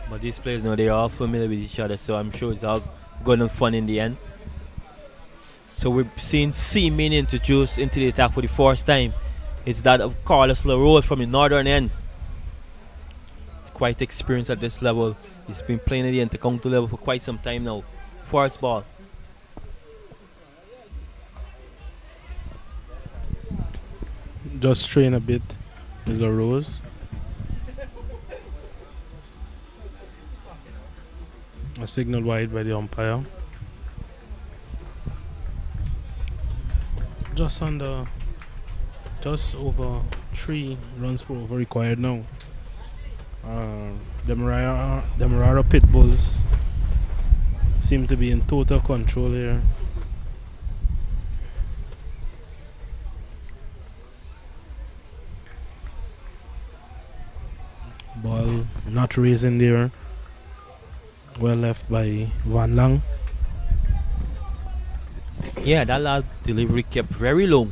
but these players know they are all familiar with each other, so I'm sure it's all good and fun in the end. So we've seen Seaman introduced into the attack for the first time. It's that of Carlos LaRose from the northern end. Quite experienced at this level. He's been playing at the intercounty level for quite some time now. First ball. Just strain a bit is the rose. A signal wide by the umpire. Just over 3 runs per over required now. The Demerara Pitbulls seem to be in total control here. Ball not raising there. Well left by Van Lange. Yeah, that last delivery kept very low.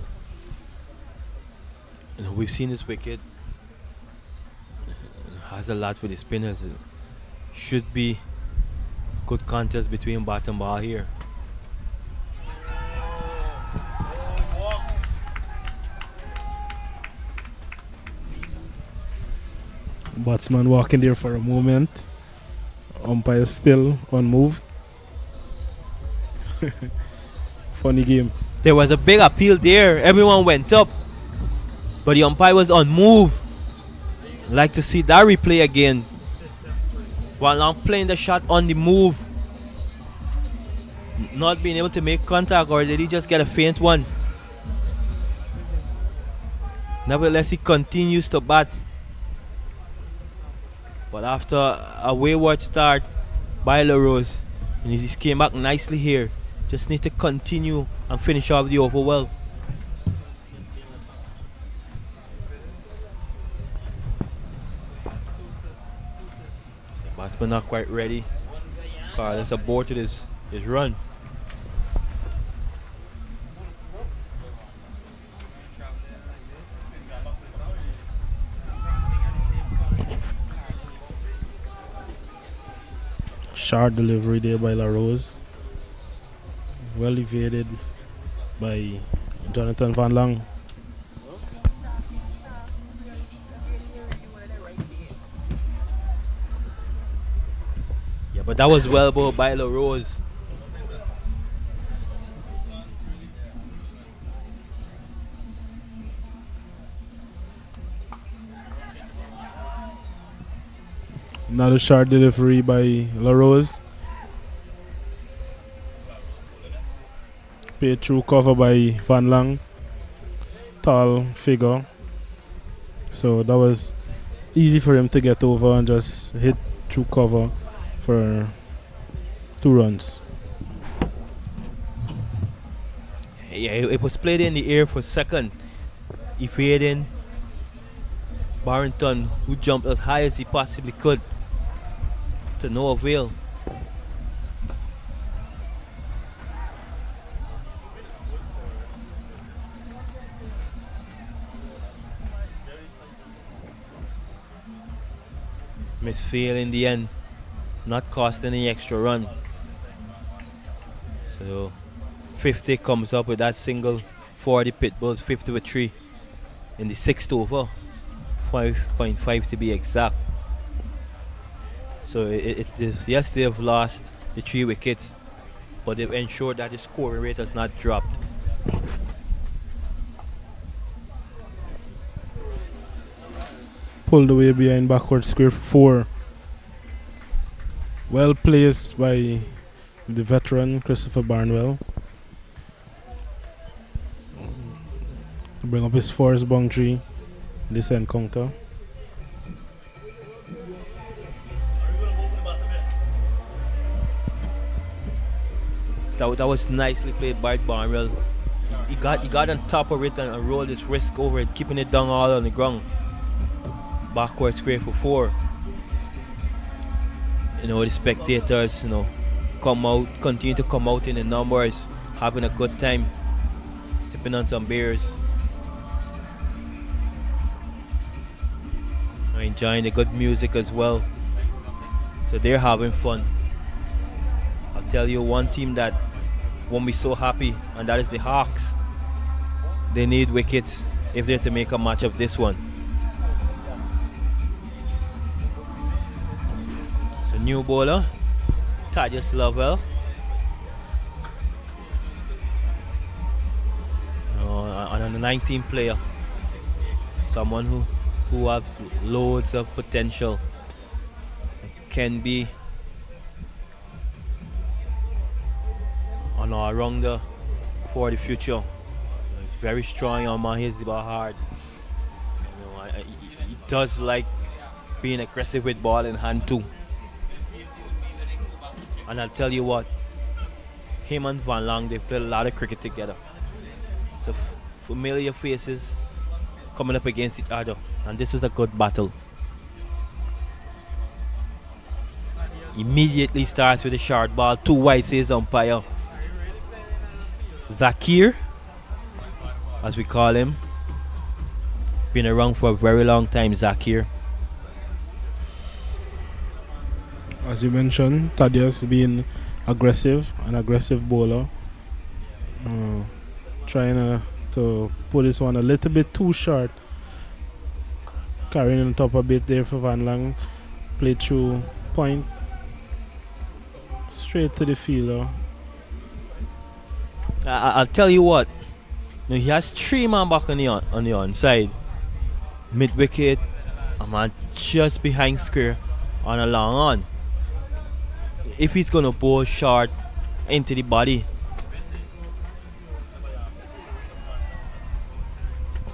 We've seen this wicket has a lot for the spinners. Should be good contest between bat and ball here. Batsman walking there for a moment. Umpire still unmoved. Funny game. There was a big appeal there. Everyone went up. But the umpire was on move. Like to see that replay again. While Lange playing the shot on the move. Not being able to make contact, or did he just get a faint one? Nevertheless, he continues to bat. But after a wayward start by LaRose, and he came back nicely here. Just need to continue and finish off the over well. Batsman not quite ready. Carlos aborted his run. Sharp delivery there by LaRose. Well evaded by Jonathan Van Lange. Yeah, but that was well bowled by LaRose. Another short delivery by LaRose. Played through cover by Van Lange. Tall figure. So that was easy for him to get over and just hit through cover for 2 runs. Yeah, it was played in the air for second. Evading Barrington, who jumped as high as he possibly could. To no avail. Misfield in the end, not costing any extra run. So 50 comes up with that single for the Pitbulls, 50 with 3 in the 6th over, 5.5 to be exact. So it is, yes, they have lost the 3 wickets, but they've ensured that the scoring rate has not dropped. Pulled away behind backward square 4. Well placed by the veteran Christopher Barnwell to bring up his first boundary in this encounter. That was nicely played by Barnwell. He got on top of it and rolled his wrist over it, keeping it down all on the ground. Backward square for 4. You know, the spectators, you know, continue to come out in the numbers, having a good time, sipping on some beers, enjoying the good music as well. So they're having fun. I'll tell you one team that won't be so happy, and that is the Hawks. They need wickets if they're to make a match of this one. So new bowler, Thaddeus Lovell. And a 19 player. Someone who have loads of potential. Can be an all-rounder for the future. He's very strong on man, hits the ball hard. You know, he does like being aggressive with ball in hand too. And I'll tell you what, him and Van Lange, they've played a lot of cricket together. So familiar faces coming up against each other, and this is a good battle. Immediately starts with a short ball, 2 wide, says umpire. Zakir, as we call him, been around for a very long time, Zakir. As you mentioned, Thaddeus being an aggressive bowler. Trying to put this one a little bit too short. Carrying on top a bit there for Van Lange. Played through point. Straight to the fielder. I'll tell you what. Now he has 3 man back on the onside. Mid wicket, a man just behind square on a long on. If he's gonna bowl short into the body,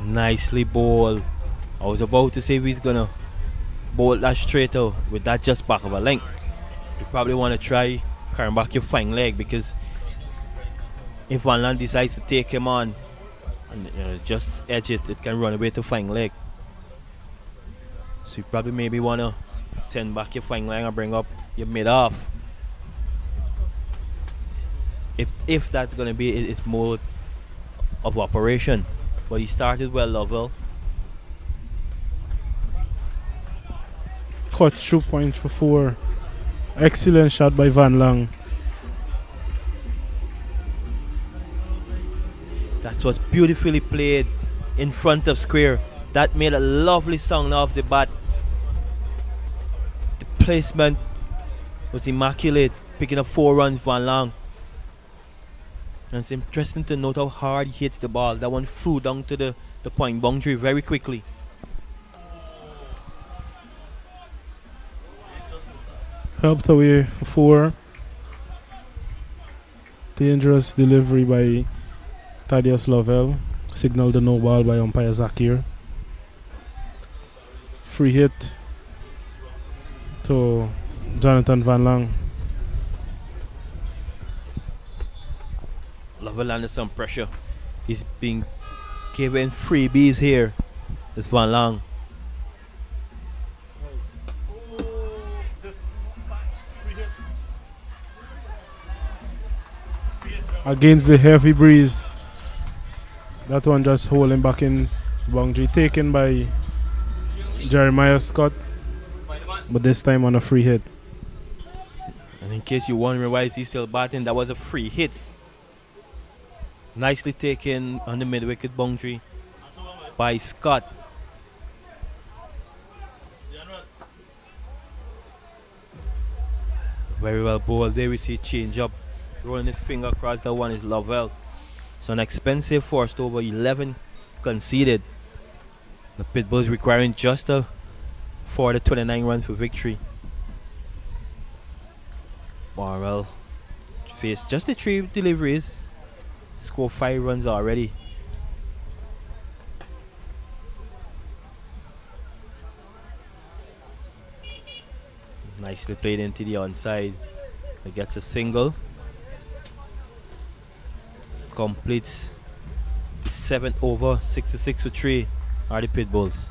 nicely bowled. I was about to say if he's gonna bowl that straight out with that just back of a length. You probably want to try carrying back your fine leg, because if Van Lange decides to take him on and just edge it, it can run away to fine leg. So you probably maybe want to send back your fine leg and bring up your mid off. If that's going to be its mode of operation. But he started well, Lovell. Cut through point for 4. Excellent shot by Van Lange. That was beautifully played in front of square. That made a lovely sound off the bat. The placement was immaculate, picking up 4 runs, Van Lange. And it's interesting to note how hard he hits the ball. That one flew down to the point boundary very quickly. Helped away for 4. Dangerous delivery by Thaddeus Lovell. Signaled the no ball by umpire Zakir. Free hit to Jonathan Van Lange. Lovell under some pressure. He's being given freebies here. It's Van Lange. Against the heavy breeze. That one just holding back in boundary, taken by Jeremiah Scott, but this time on a free hit. And in case you're wondering why is he still batting, that was a free hit. Nicely taken on the mid-wicket boundary by Scott. Very well bowled. There we see change up. Rolling his finger across, that one is Lovell. So an expensive forced over, 11 conceded. The Pitbulls requiring just a 29 runs for victory. Barwell faced just the 3 deliveries, score 5 runs already. Nicely played into the onside. It gets a single. Completes the 7th over, 66 for 3 are the Pitbulls.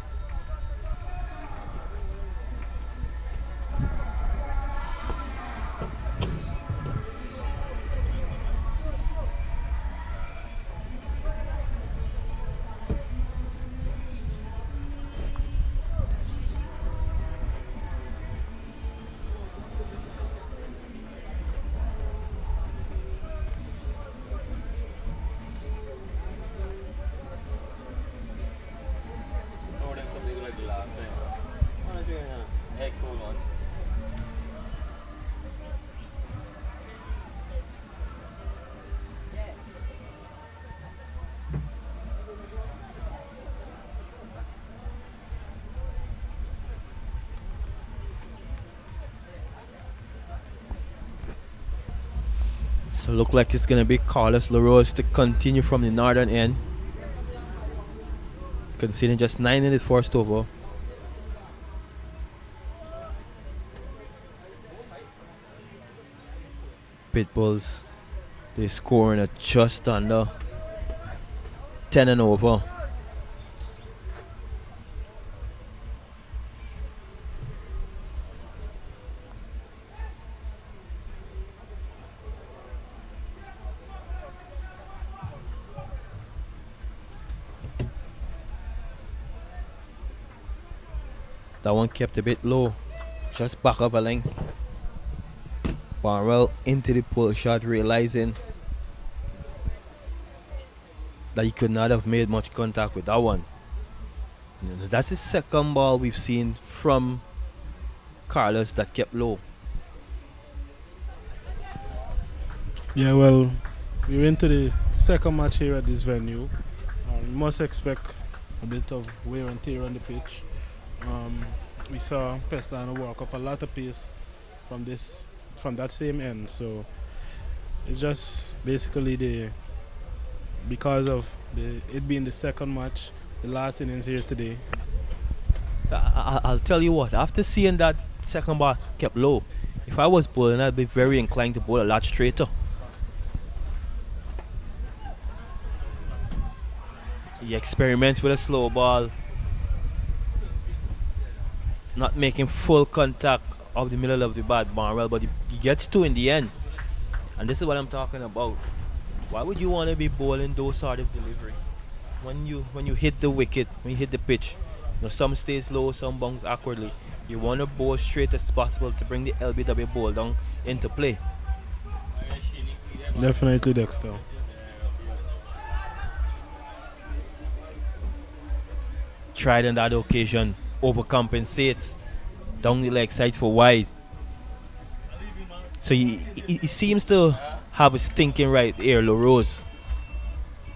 So look like it's gonna be Carlos LaRose to continue from the northern end, conceding just 9 in his first over. Pitbulls, they scoring at just under 10 and over. That one kept a bit low, just back up a length. Barwell into the pull shot, realizing that he could not have made much contact with that one. That's the second ball we've seen from Carlos that kept low. Yeah, well, we're into the second match here at this venue. We must expect a bit of wear and tear on the pitch. We saw Pestano work up a lot of pace from that same end. So it's just basically because of it being the second match, the last innings here today. So I'll tell you what, after seeing that second ball kept low, if I was bowling, I'd be very inclined to bowl a lot straighter. He experiments with a slow ball, not making full contact of the middle of the bat, Barnwell, but he gets two in the end. And this is what I'm talking about. Why would you want to be bowling those sort of delivery? When you hit the wicket, when you hit the pitch, some stays low, some bounce awkwardly. You want to bowl straight as possible to bring the LBW ball down into play. Definitely, Dexter. Tried on that occasion, overcompensates down the leg side for wide. So he seems to have his thinking right here, LaRose.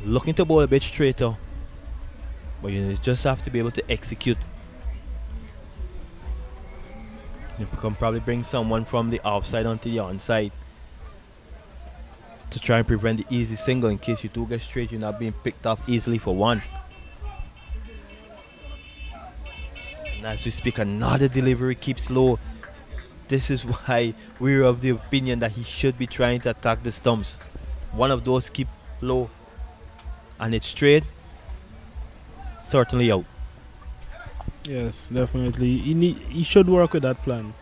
Looking to bowl a bit straighter, but you just have to be able to execute. You can probably bring someone from the offside onto the onside to try and prevent the easy single in case you do get straight, you're not being picked off easily for one. And as we speak, another delivery keeps low. This is why we're of the opinion that he should be trying to attack the stumps. One of those keep low and it's straight, certainly out. Yes, definitely. He should work with that plan.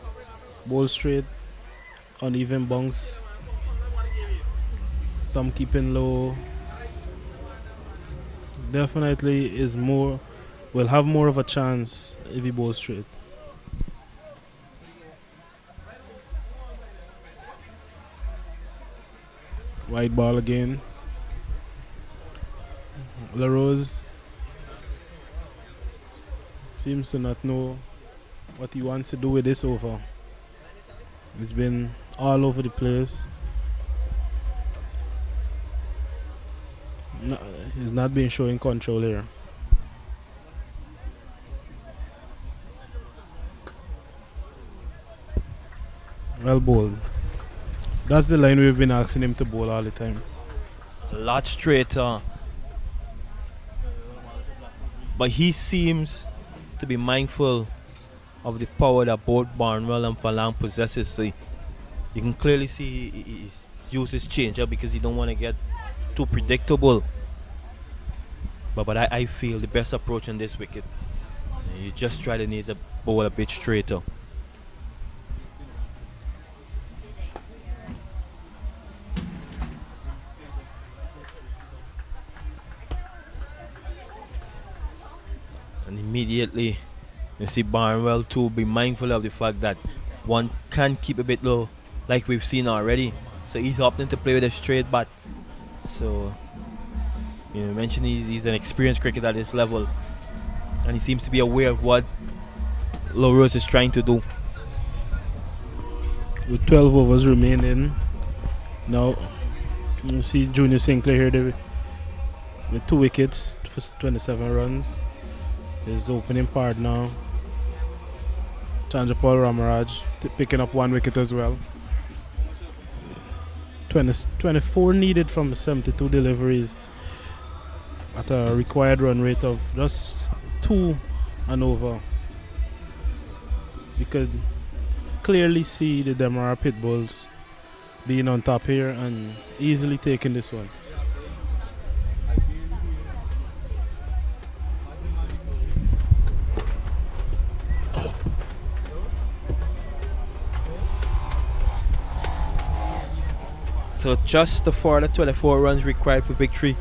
Bowl straight, uneven bounce, some keeping low. Definitely will have more of a chance if he bowls straight. Wide ball again. LaRose seems to not know what he wants to do with this over. It's been all over the place. No, he's not been showing control here. Well bowled. That's the line we've been asking him to bowl all the time. A lot straighter. But he seems to be mindful of the power that both Barnwell and Falang possesses. So you can clearly see he uses change-up because he don't want to get too predictable. But I feel the best approach on this wicket, you just try to need the ball a bit straighter. And immediately you see Barnwell too be mindful of the fact that one can keep a bit low like we've seen already. So he's opting to play with a straight bat. So you mentioned he's an experienced cricketer at this level, and he seems to be aware of what LaRose is trying to do. With 12 overs remaining, now you see Junior Sinclair here with 2 wickets for 27 runs. His opening part now. Chandrapal Ramaraj picking up 1 wicket as well. 24 needed from 72 deliveries at a required run rate of just 2 and over. You could clearly see the Demerara Pitbulls being on top here and easily taking this one. So just the further 24 runs required for victory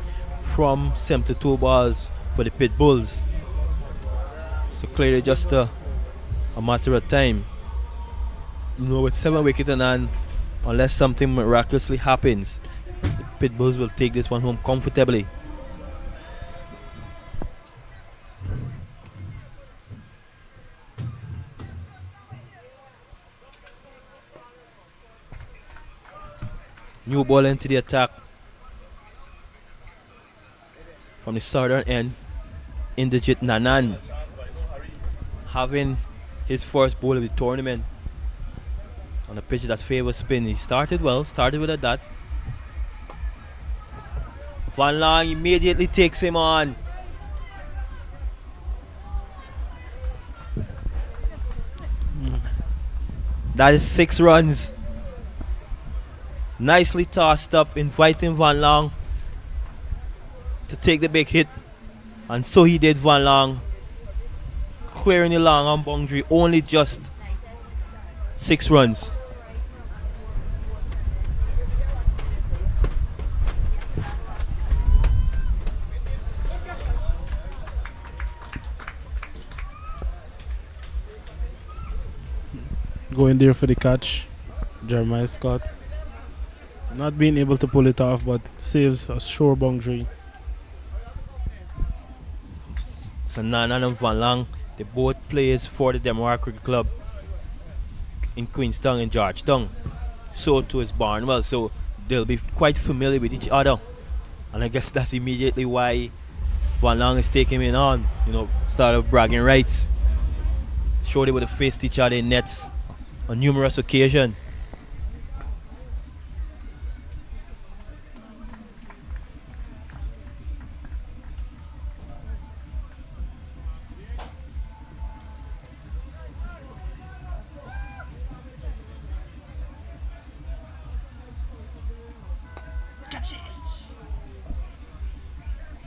from 72 balls for the Pitbulls. So clearly just a matter of time. With 7 wickets in hand, unless something miraculously happens, the Pitbulls will take this one home comfortably. New ball into the attack from the southern end. Inderjit Nanan having his first ball of the tournament on a pitch that favors spin. He started well, started with a dot. Van Lange immediately takes him on. That is 6 runs. Nicely tossed up, inviting Van Lange to take the big hit. And so he did, Van Lange. Clearing the long on boundary, only just 6 runs. Going there for the catch, Jeremiah Scott. Not being able to pull it off, but saves a sure boundary. So Nanan and Van Lange, they both plays for the Democratic Cricket Club in Queenstown and Georgetown. So too is Barnwell, so they'll be quite familiar with each other. And I guess that's immediately why Van Lange is taking him on, started bragging rights. Sure they would have faced each other in nets on numerous occasions.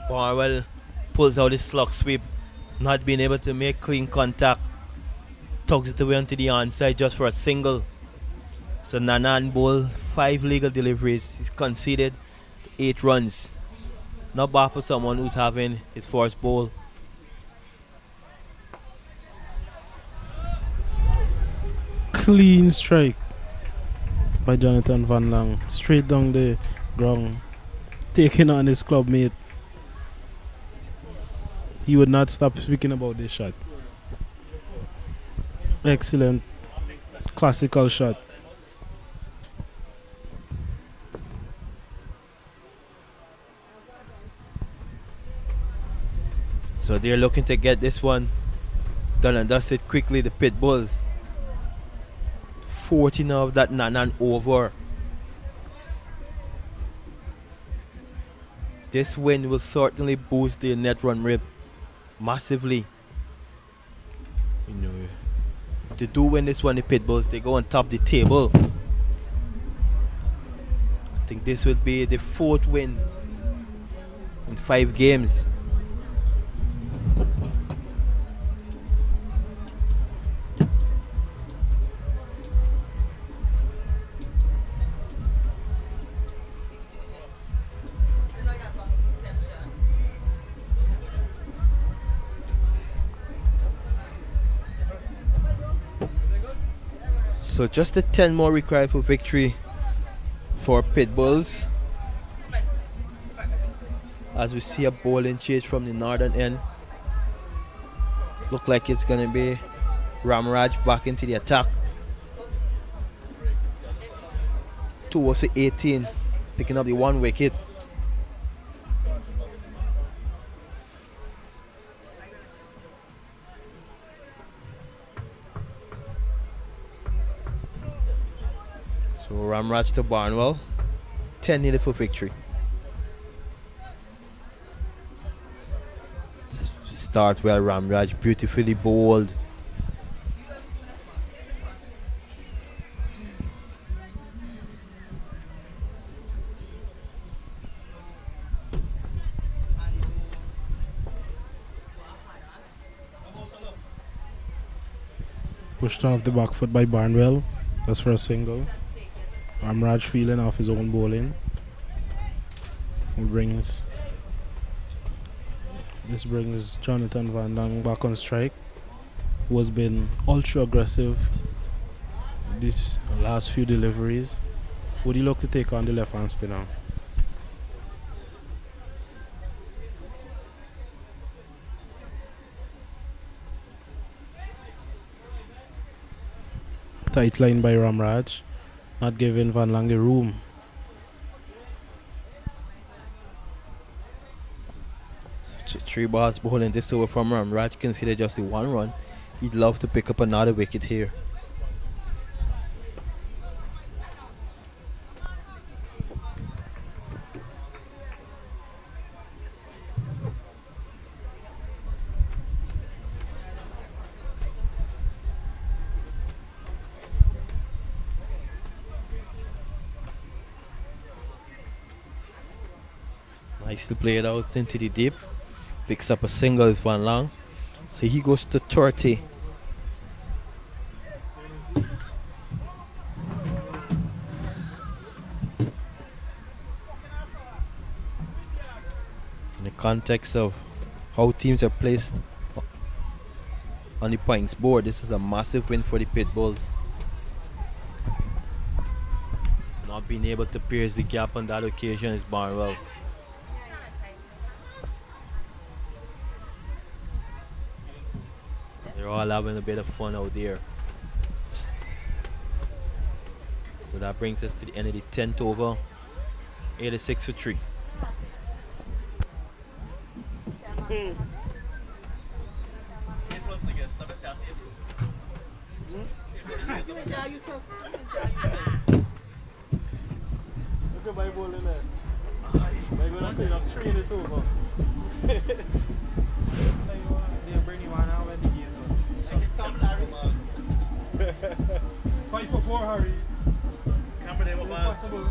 Barnwell pulls out his slug sweep, not being able to make clean contact. Tugs it away onto the onside just for a single. So Nanan bowl 5 legal deliveries. He's conceded 8 runs. Not bad for someone who's having his first bowl. Clean strike by Jonathan Van Lange. Straight down the ground. Taking on his club mate. He would not stop speaking about this shot. Excellent. Classical shot. So they're looking to get this one done and dusted quickly, the Pitbulls. 40 now of that Nanan over. This win will certainly boost their net run rate massively. If they do win this one, the Pitbulls, they go on top of the table. I think this will be the 4th win in 5 games. So just the 10 more required for victory for Pitbulls. As we see a bowling change from the northern end. Look like it's gonna be Ramraj back into the attack. 2 overs to 18, picking up the 1 wicket. So Ramraj to Barnwell, 10 needed for victory. Start well, Ramraj, beautifully bowled. Pushed off the back foot by Barnwell. That's for a single. Ramraj feeling off his own bowling. This brings Jonathan Van Lange back on strike, who has been ultra aggressive these last few deliveries. Would he look to take on the left hand spinner? Tight line by Ramraj, not giving Van Lange room. 3 balls bowling this over from Raj considered just the 1 run. He'd love to pick up another wicket here. Nicely played out into the deep. Picks up a single with 1 long. So he goes to 30. In the context of how teams are placed on the points board, this is a massive win for the Pitbulls. Not being able to pierce the gap on that occasion is Barnwell. They're all having a bit of fun out there. So that brings us to the end of the 10th over. 86 for 3. Look at my ball in there. They're going to clean up 3 in this over. They'll bring you one out when the game goes. 5 for 4, Harry. Can't believe it, man. Possible.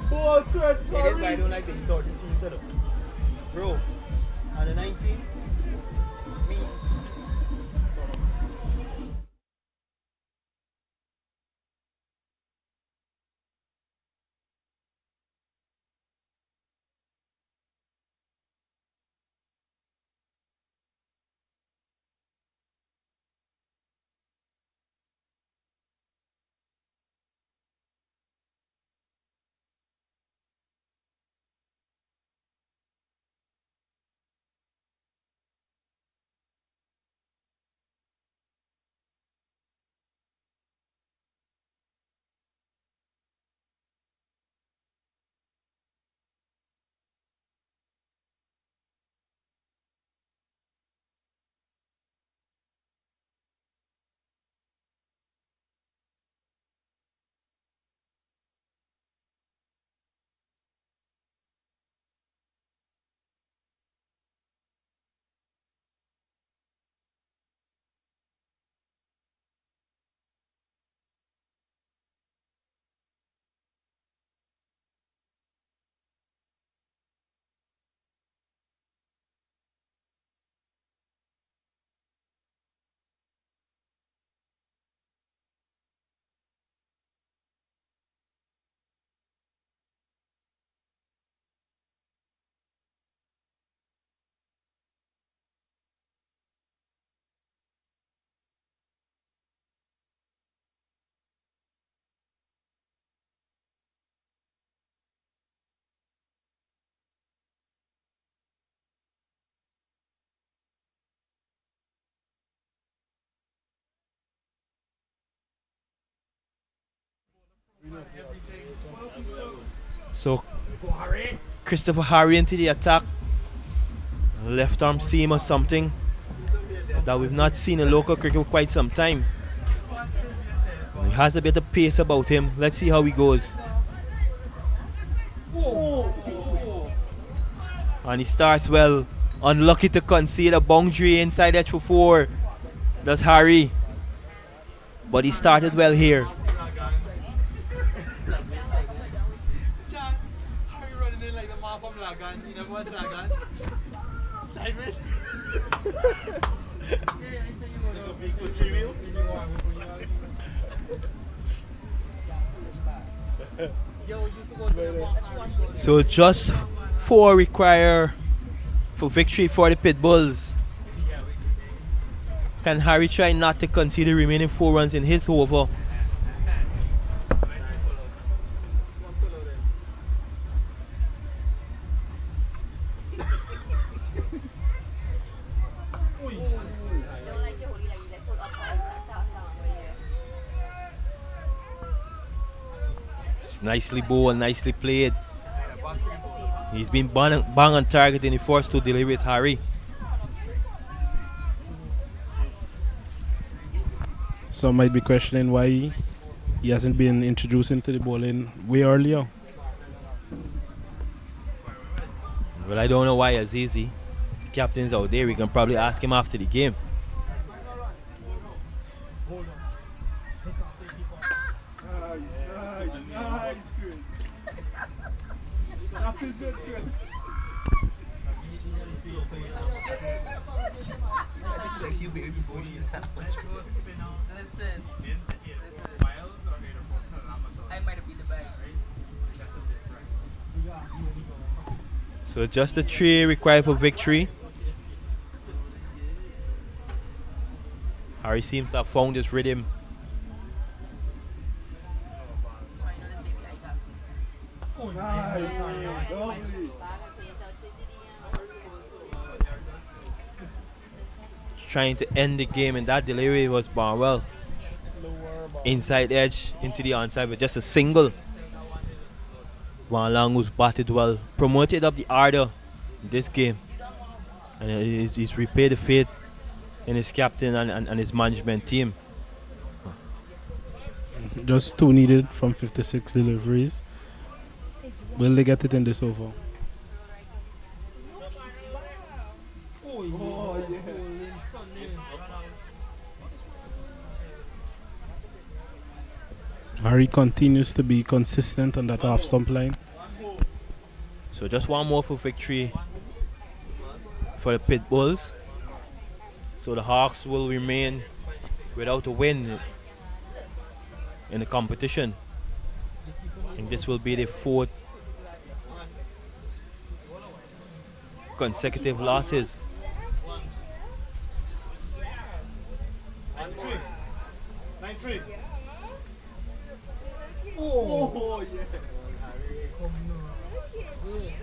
Ball press, Harry. Hey, this guy don't like the sort of team setup. Bro, on the 19, me. So Christopher Harry into the attack. Left arm seam or something that we've not seen in local cricket for quite some time. He has a bit of pace about him. Let's see how he goes. And he starts well. Unlucky to concede a boundary inside edge for 4. That's Harry. But he started well here. So just 4 require for victory for the Pitbulls. Can Harry try not to concede the remaining 4 runs in his over? It's nicely bowled, nicely played. He's been bang on target in the first 2 deliveries, Harry. some might be questioning why he hasn't been introduced into the bowling way earlier. Well, I don't know why Azizi, captain's out there. We can probably ask him after the game. Listen. I might have been the bag. So just the 3 required for victory. Harry seems to have found his rhythm. Trying to end the game, and that delivery was Barnwell. Inside edge into the onside with just a single. Lange, who's batted well, promoted up the order in this game, and he's repaid the faith in his captain and his management team. Just 2 needed from 56 deliveries. Will they get it in this over? Harry continues to be consistent on that half stump line. So just one more for victory for the Pitbulls. So the Hawks will remain without a win in the competition. I think this will be the 4th consecutive losses.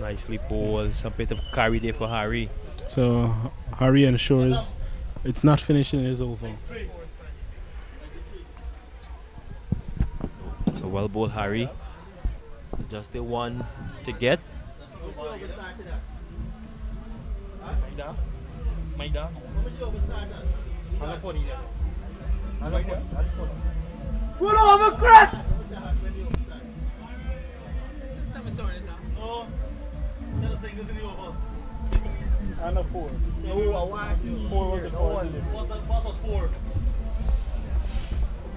Nicely bowled, some bit of carry there for Harry. So Harry ensures it's not finishing his over. So well bowled Harry. So just the one to get. And a 4. 4 was a 4.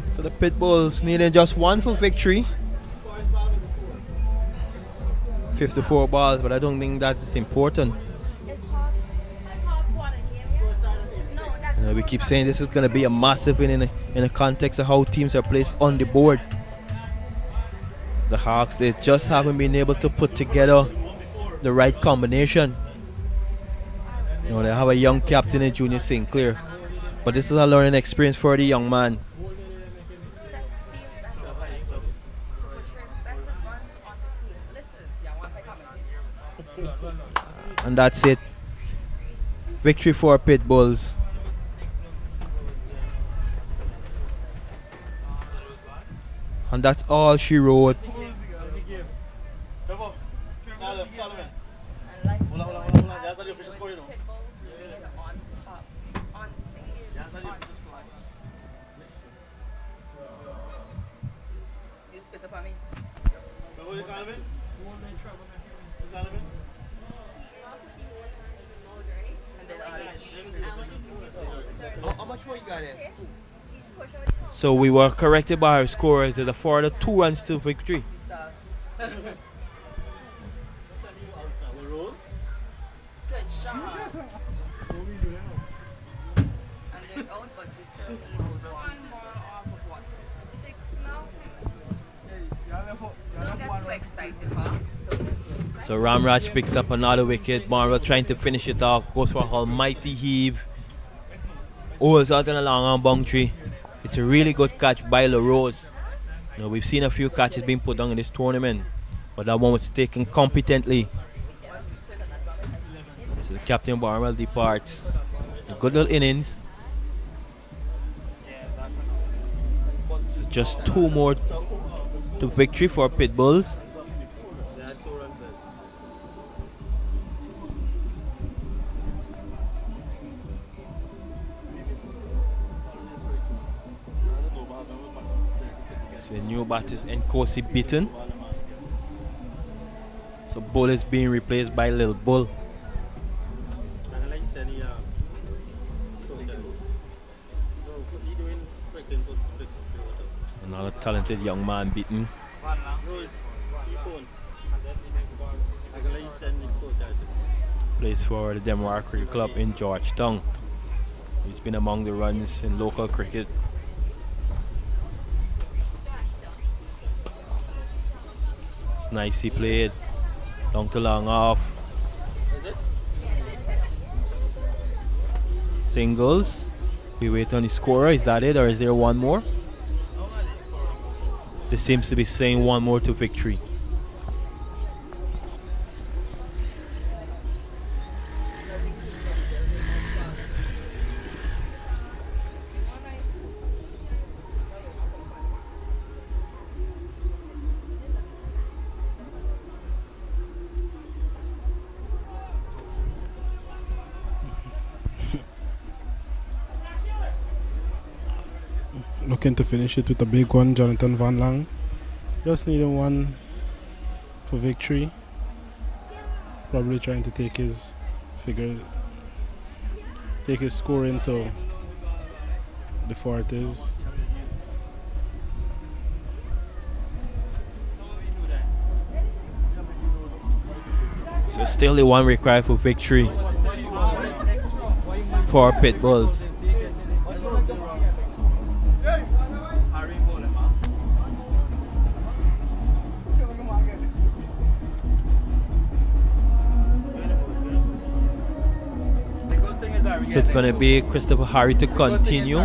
So the Pitbulls needing just 1 for victory. 54 balls, but I don't think that's important. You know, we keep saying this is going to be a massive win in the context of how teams are placed on the board. The Hawks, they just haven't been able to put together the right combination. You know, they have a young captain in Junior Sinclair, but this is a learning experience for the young man. And that's it. Victory for Pitbulls. And that's all she wrote. You spit up on me. How much more you got there? So we were corrected by our scorers that afforded 2 runs to victory. Good shot. And they're out, but you still need 1 ball off of what? 6 now? Don't get too excited, huh? Don't get too excited. So Ramraj picks up another wicket. Marvel trying to finish it off. Goes for a almighty heave. Overs out on a long on boundary. It's a really good catch by LaRose. You know, we've seen a few catches being put down in this tournament, but that one was taken competently. So the captain Barnwell departs. A good little innings. So just 2 more to victory for Pitbulls. So new bat is Nkosi beaten. So Bull is being replaced by Lil Bull. Another talented young man beaten. Plays for the Demerara Cricket Club in Georgetown. He's been among the runs in local cricket. It's nicely played. Down to long off. Singles. We wait on the scorer. Is that it, or is there one more? This seems to be saying one more to victory. Looking to finish it with a big one, Jonathan Van Lange. Just needing one for victory. Probably trying to take his score into the 40s. So still the one required for victory for Pitbulls. So it's going to be Christopher Harry to continue.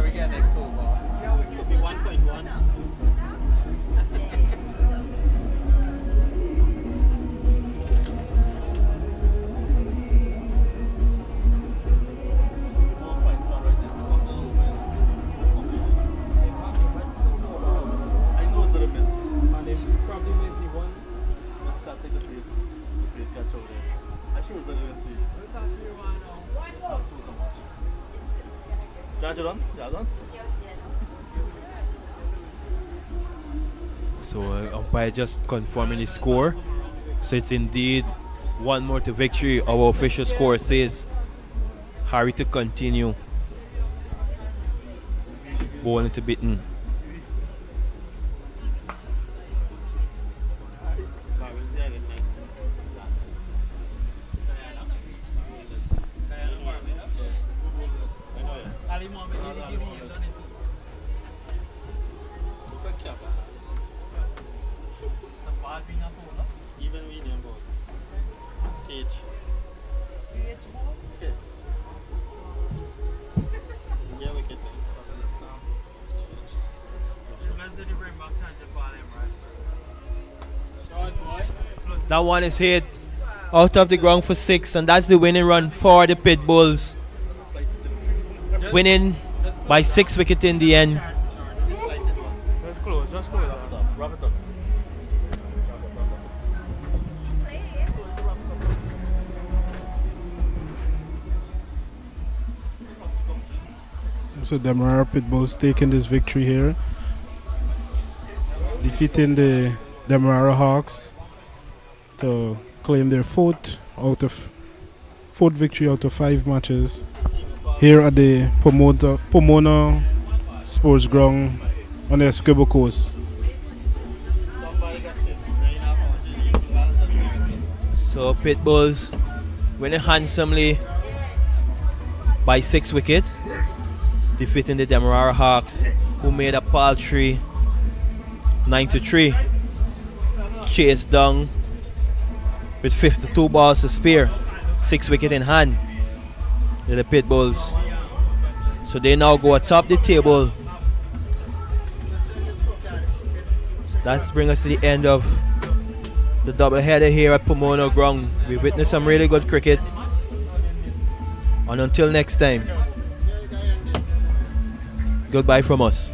So umpire just confirming the score. So it's indeed one more to victory. Our official score says Harry to continue. Bowling to beaten. That one is hit out of the ground for 6, and that's the winning run for the Pitbulls. Winning by 6 wickets in the end. Just close. Wrap it up. So Demerara Pitbulls taking this victory here, defeating the Demerara Hawks to claim their fourth victory out of 5 matches here at the Pamona Sports Ground on the Essequibo coast. So Pitbulls winning handsomely by 6 wickets, defeating the Demerara Hawks, who made a paltry 9-3. Chased down with 52 balls to spare, 6 wickets in hand. The Pitbulls. So they now go atop the table. That brings us to the end of the doubleheader here at Pamona Ground. We witnessed some really good cricket. And until next time, goodbye from us.